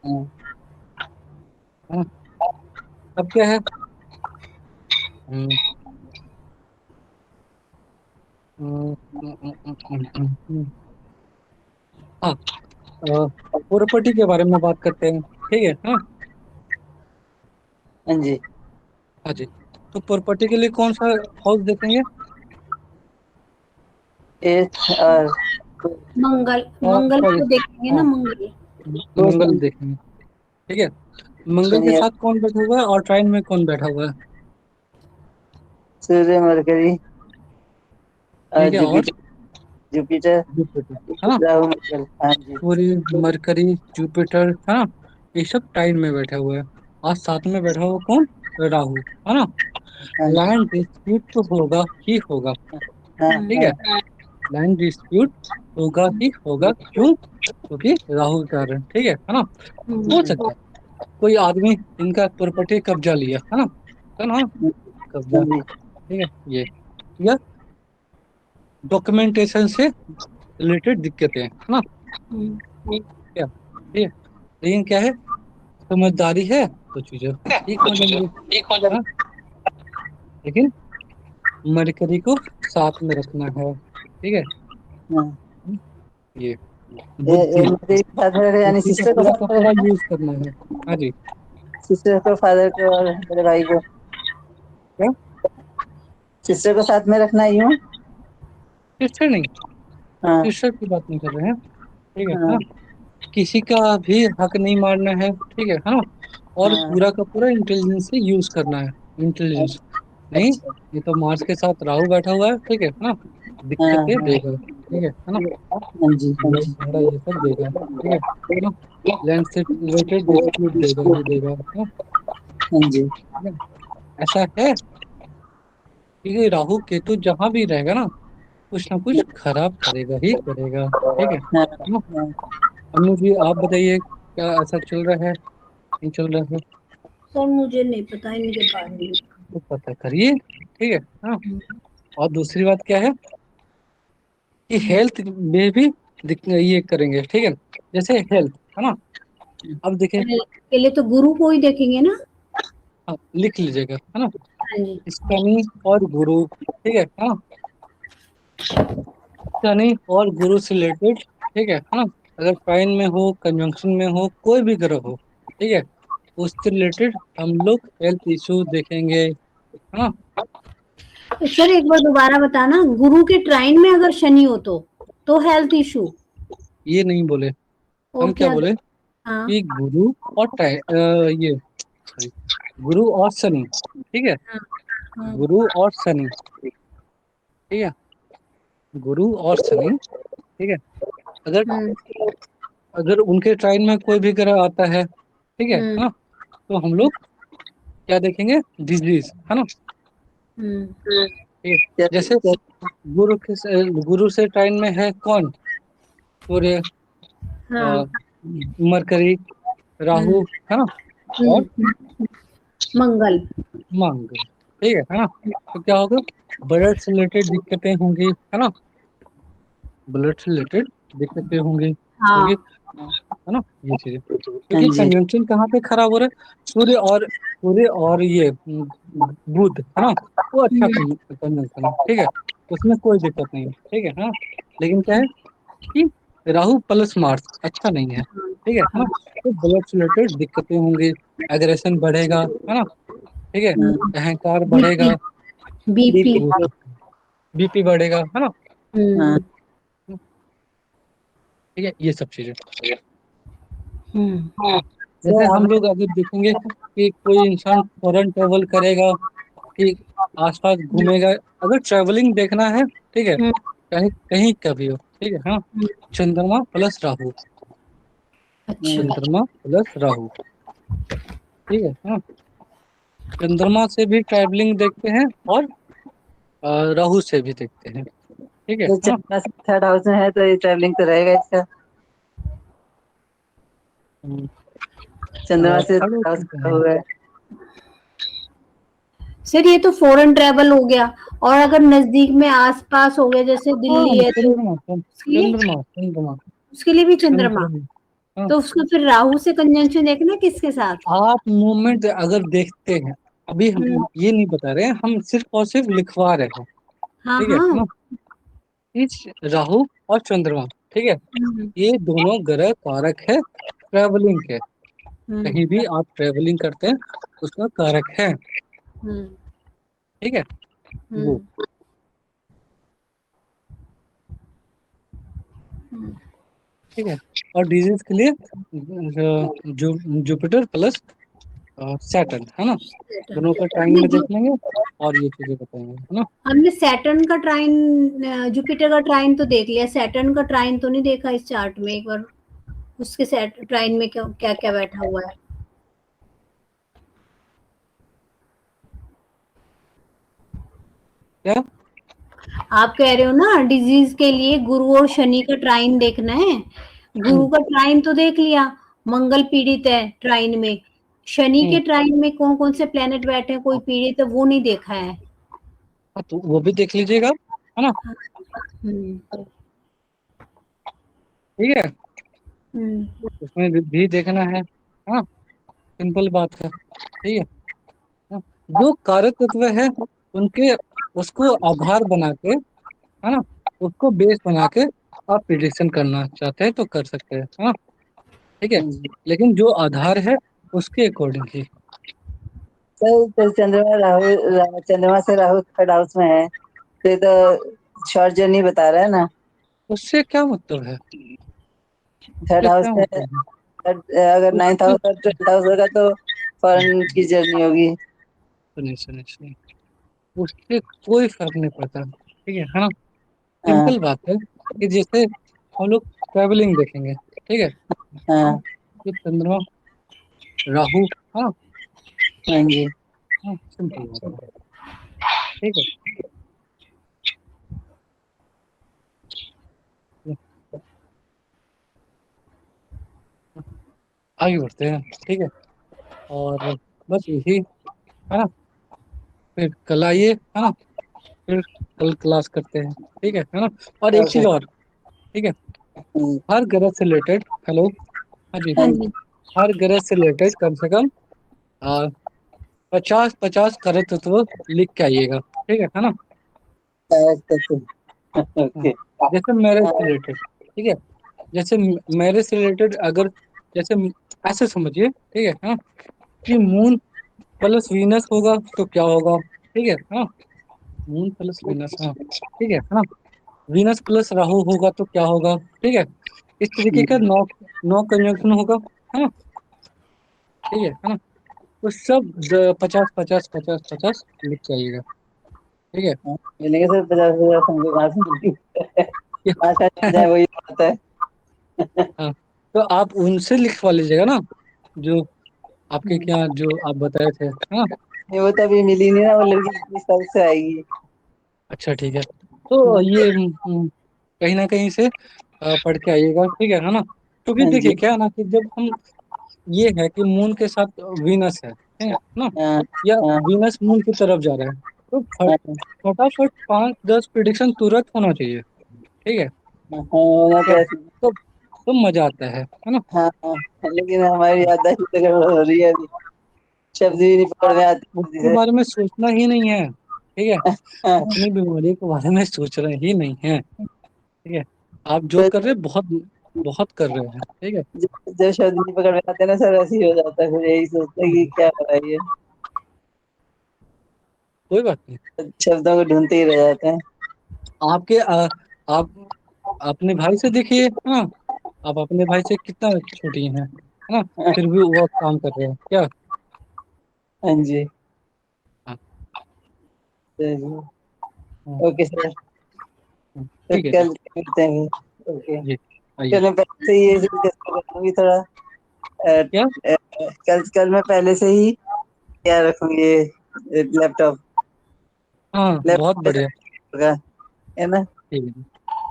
हाँ है ना। अब क्या है, हम्म, हम्म, हाँ, प्रॉपर्टी के बारे में बात करते हैं, ठीक है, हाँ। हाँ जी। हाँ जी। तो प्रॉपर्टी के लिए कौन सा हाउस देखेंगे। एथ और मंगल, मंगल सॉरी, को देखेंगे ना, हाँ, मंगल। मंगल देखेंगे, ठीक है। मंगल के शनि, साथ कौन बैठा हुआ है और ट्राइन में कौन बैठा हुआ है, सूर्य, मरकरी और ठीक है, और जुपिटर, जुपिटर, जुपिटर, है ना। राहु मंगल। हाँ जी। सूर्य, मरकरी, जुपिटर, है ना, ये सब टाइन में बैठा हुआ है। आज साथ में बैठा हुआ कौन, राहु, है ना। हाँ जी। लैंड डिस्प्यूट तो होगा ही होगा, हाँ ठीक हाँ है। लैंड डिस्प्यूट होगा ही होगा, क्यों, क्योंकि राहु के कारण, ठीक है ना। हो सकता है कोई आदमी इनका प्रॉपर्टी कब्जा लिया, है ना, हाँ कब्जा, जी। ठीक है, ये या डॉक्यूमेंटेशन से रिलेटेड दिक्कतें, है ना, क्या, ठीक है। लेकिन क्या है, समझदारी है तो चीजें ठीक हो जाएंगी, हाँ। लेकिन मरकरी को साथ में रखना है, ठीक है, हाँ, ये ये बुद्धि, मदर फादर यानी बुद्धि का सिस्टर को पूरा का साथ में पूरा रखना यूज करना है। हाँ जी। सिस्टर को फादर को और बड़े भाई को क्या? सिस्टर को साथ में रखना यूं। सिस्टर नहीं, हाँ सिस्टर की बात नहीं कर रहे हैं, ठीक है हाँ ना। किसी का भी हक नहीं मारना है, ठीक है ना। और हाँ। पूरा का पूरा इंटेलिजेंस से यूज करना है, इंटेलिजेंस नहीं। अच्छा। ये तो मार्स के साथ राहु बैठा हुआ है, ठीक है ना। हाँ दिक्कतें हाँ देगा, ठीक है ना। हाँ जी हाँ लड़ाई जी झगड़ा ये सब देगा, ठीक है ना। लैंड से रिलेटेड डिस्प्यूट देगा ही देगा, है ना। हाँ जी ठीक है? ऐसा है कि राहु केतु जहां भी रहेगा ना, कुछ ना कुछ खराब करेगा ही करेगा, ठीक है हाँ ना। हाँ। अनु जी आप बताइए, क्या ऐसा चल रहा है, नहीं चल रहा है? सर मुझे नहीं पता इनके बारे में। तो पता करिए, ठीक है हाँ। और दूसरी बात क्या है कि हेल्थ में भी ये करेंगे, ठीक है। जैसे हेल्थ, है ना। अब देखिए, के लिए तो गुरु को ही देखेंगे ना। हाँ, लिख लीजिएगा, है ना। हाँ जी। शनि और गुरु, ठीक है हाँ। शनि और गुरु से रिलेटेड, ठीक है हाँ। अगर ट्राइन में हो, कंजंक्शन में हो, कोई भी ग्रह हो, ठीक है, उससे रिलेटेड हम लोग हेल्थ इशू देखेंगे, है ना। सर एक बार दोबारा बताना, गुरु के ट्राइन में अगर शनि हो तो हेल्थ इशू। ये नहीं बोले, और हम क्या क्या? बोले हाँ कि गुरु और ये सॉरी, गुरु और शनि, ठीक है। हाँ हाँ। गुरु और शनि, ठीक है। गुरु और शनि, ठीक है। अगर हम्म अगर उनके ट्राइन में कोई भी ग्रह आता है, ठीक है हम्म ना, तो हम लोग क्या देखेंगे, डिजीज, है ना। हम्म। ठीक है? क्या जैसे क्या गुरु से ट्राइन में है कौन, सूर्य, हाँ। मरकरी, हम्म राहु, है ना। और हम्म। मंगल। मंगल, ठीक है ना। तो क्या होगा, ब्लड से रिलेटेड दिक्कतें होंगी, है ना। ब्लड से रिलेटेड दिक्कतें होंगी, हाँ। क्योंकि, है ना, ये चीजें, हाँ क्योंकि जी कंजंक्शन कहाँ पे खराब हो रहा है, सूर्य और ये बुध, है ना। वो अच्छा हम्म कंजंक्शन है, ठीक है। उसमें कोई दिक्कत नहीं है, ठीक है हाँ। लेकिन क्या है कि राहु प्लस मार्स अच्छा नहीं है, ठीक है ना। तो ब्लड से रिलेटेड दिक्कतें होंगी, एग्रेशन बढ़ेगा, है ना, ठीक है। हाँ अहंकार बीपी। बढ़ेगा, बीपी। बीपी। वो बीपी बढ़ेगा, है ना। हाँ ठीक है, ये सब चीजें। हम्म जैसे सर हम आपने लोग अगर देखेंगे कि कोई इंसान फॉरेन ट्रेवल करेगा, कि आसपास घूमेगा, अगर ट्रेवलिंग देखना है, ठीक है, हम्म कहीं कहीं का भी हो, ठीक है हाँ। हम्म। चंद्रमा प्लस राहु, अच्छा। चंद्रमा प्लस राहु, ठीक है हाँ। चंद्रमा से भी ट्रैवलिंग देखते हैं, और राहु से भी देखते हैं, ठीक है ये हाँ। चंद्रमा से थर्ड हाउस में है तो ये ट्रैवलिंग तो रहेगा इसका। चंद्रमा से थर्ड थर्ड हाउस ऑप्शन का क्या है? हुआ है। सर ये तो फॉरेन ट्रेवल हो गया, और अगर नजदीक में आसपास हो गया जैसे हाँ, दिल्ली है तो चंद्रमा उसके लिए, चंद्रमा चंद्रमा उसके लिए भी चंद्रमा। चंद्रमा हाँ। तो उसको फिर राहु से कंजंक्शन देखना किसके साथ। आप मूवमेंट अगर देखते हैं, अभी हम हम्म। ये नहीं बता रहे हैं, हम सिर्फ और सिर्फ लिखवा रहे हैं, हाँ ठीक है हाँ। ना। इस राहु और चंद्रमा, ठीक है, हम्म ये दोनों ग्रह कारक है ट्रेवलिंग के। हम्म कहीं भी आप ट्रेवलिंग करते हैं, उसका कारक है, हम्म ठीक है वो। हम्म हम्म। ठीक है। और डिजीज के लिए जुपिटर प्लस सैटर्न, है ना। दोनों का टाइम हमने में जो देख लेंगे, और ये चीजें बताएंगे, है ना। हमने सैटर्न का ट्राइन, जुपिटर का ट्राइन तो देख लिया, सैटर्न का ट्राइन तो नहीं देखा इस चार्ट में। एक बार उसके सेट ट्राइन में क्या क्या क्या बैठा हुआ है। क्या? आप कह रहे हो ना डिजीज के लिए गुरु और शनि का ट्राइन देखना है। गुरु हम्म का ट्राइन तो देख लिया, मंगल पीड़ित है ट्राइन में। शनि हम्म। के ट्राइन में कौन कौन से प्लेनेट बैठे हैं, कोई पीड़ित है वो नहीं देखा है। हाँ, तो वो भी देख लीजिएगा, है ना। हम्म ठीक है, हम्म उसमें भी देखना है, हाँ। सिंपल बात है, ठीक है हाँ? जो कारक तत्व है, उनके उसको आधार बना के, है ना, उसको बेस बना के आप प्रिडिक्शन करना चाहते हैं तो कर सकते हैं, हाँ ठीक है। हाँ जी। लेकिन जो आधार है उसके अकॉर्डिंग ही। सर चंद्रमा चंद्रमा से राहु थर्ड हाउस में है, तो ये तो शॉर्ट जर्नी बता रहा है ना। उससे क्या मतलब है? थर्ड उससे हाउस क्या में मतलब है? अगर नाइन्थ उससे हाउस और ट्वेल्थ हाउस होगा तो फॉरेन की जर्नी होगी। सुनिए सुनिए सुनिए, उससे कोई फर्क नहीं पड़ता, ठीक है ना। हाँ सिंपल बात है कि जैसे हम लोग ट्रेवलिंग देखेंगे, ठीक है, हाँ ये चंद्रमा राहु, हाँ हाँ जी। हाँ सिंपल बात है, ठीक है। आगे बढ़ते हैं, ठीक है। और बस यही, है ना। फिर कल आइए, है ना। फिर कल क्लास करते हैं, ठीक है ना। और एक ओके। चीज और, ठीक है, हर ग्रह से रिलेटेड, हेलो, हाँ जी, हाँ हाँ जी। हर ग्रह से रिलेटेड कम से कम 50-50 करत तत्व लिख के आइएगा, ठीक है ना। हाँ, ओके। जैसे मैरिज से रिलेटेड, ठीक है, जैसे मैरिज से रिलेटेड अगर, जैसे ऐसे समझिए, ठीक है हाँ, कि मून प्लस वीनस होगा तो क्या होगा, ठीक है हाँ। मून प्लस वीनस, हाँ ठीक है ना। वीनस प्लस राहु होगा तो क्या होगा, ठीक है। इस तरीके का नौ नौ कंजंक्शन होगा, है ना, ठीक है ना। तो सब 50-50-50-50 लिख के आइएगा, ठीक है। मिलेंगे सर 50,000 हमको कहाँ से मिलेंगे? कहाँ से आ जाए वही बात है। हाँ, तो आप उनसे लिखवा लीजिएगा ना, जो आपके क्या जो आप बताए थे, हाँ। नहीं वो तो अभी मिली नहीं ना, वो लड़की किस साल से आएगी। अच्छा ठीक है, तो ये कहीं ना कहीं से पढ़ के आइएगा, ठीक है ना। क्योंकि हाँ देखिए जी। क्या है ना कि जब हम, ये है कि मून के साथ वीनस है, ठीक है ना, हाँ या हाँ वीनस मून की तरफ जा रहा है, तो हाँ फटाफट 5-10 प्रिडिक्शन तुरंत होना चाहिए, ठीक है। हाँ, होना तो क्या ऐसे। तो मजा आता है ना। हाँ हाँ, लेकिन हमारी याददाश्त तो गड़बड़ हो रही है अभी, शब्द भी नहीं पकड़ में आते जल्दी उसके से। बारे में सोचना ही नहीं है, ठीक है। हाँ, अपनी बीमारी के बारे में सोच रहे ही नहीं है, ठीक है। आप जो तो कर रहे हैं बहुत बहुत कर रहे हैं, ठीक है। जब शब्द नहीं पकड़ में आते ना सर, ऐसे ही हो जाता है, फिर यही सोचते हैं कि क्या हो रहा है ये। कोई बात नहीं। शब्दों को ढूंढते ही रह जाते हैं। आपके आप अपने भाई से देखिए, हाँ, आप अपने भाई से कितना छोटी हैं, है ना, फिर भी वो काम कर रहे हैं क्या। हाँ जी। हाँ, चलिए, हाँ, ओके सर, हाँ, तो ठीक है जी। कल मिलते हैं। ओके। जी आइए। कल मैं पहले से ही ये डिस्कस करूंगी थोड़ा। क्या? कल कल मैं पहले से ही क्या रखूंगी, ये लैपटॉप हाँ बहुत लैपटॉप बढ़िया। होगा, है ना। ठीक है जी।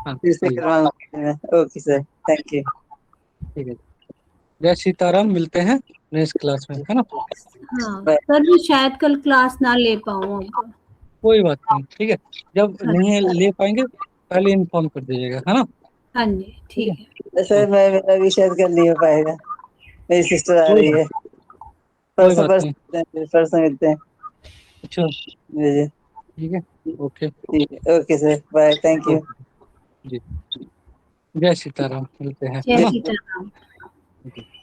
हाँ फिर से आइए। करवाऊंगी मैं। Okay sir, thank you. ठीक है जी। जय सीताराम, मिलते हैं नेक्स्ट क्लास में, है ना। हाँ बाय। सर, मैं शायद कल क्लास ना ले पाऊँ अब। कोई बात नहीं, ठीक है। जब हाँ नहीं ले पाएंगे पहले इन्फॉर्म कर दीजिएगा, है ना। हाँ जी, ठीक है, ठीक है। सर मैं मेरा भी शायद कल नहीं हो पाएगा, मेरी सिस्टर आ कोई रही बात है। कोई परसों बात परसों नहीं। मिलते हैं, फिर परसों मिलते हैं। अच्छा जी ठीक है, ओके। ठीक है, okay sir, bye, thank you. Okay जी। जय सीताराम, मिलते हैं, है जय ना। सीताराम। जी।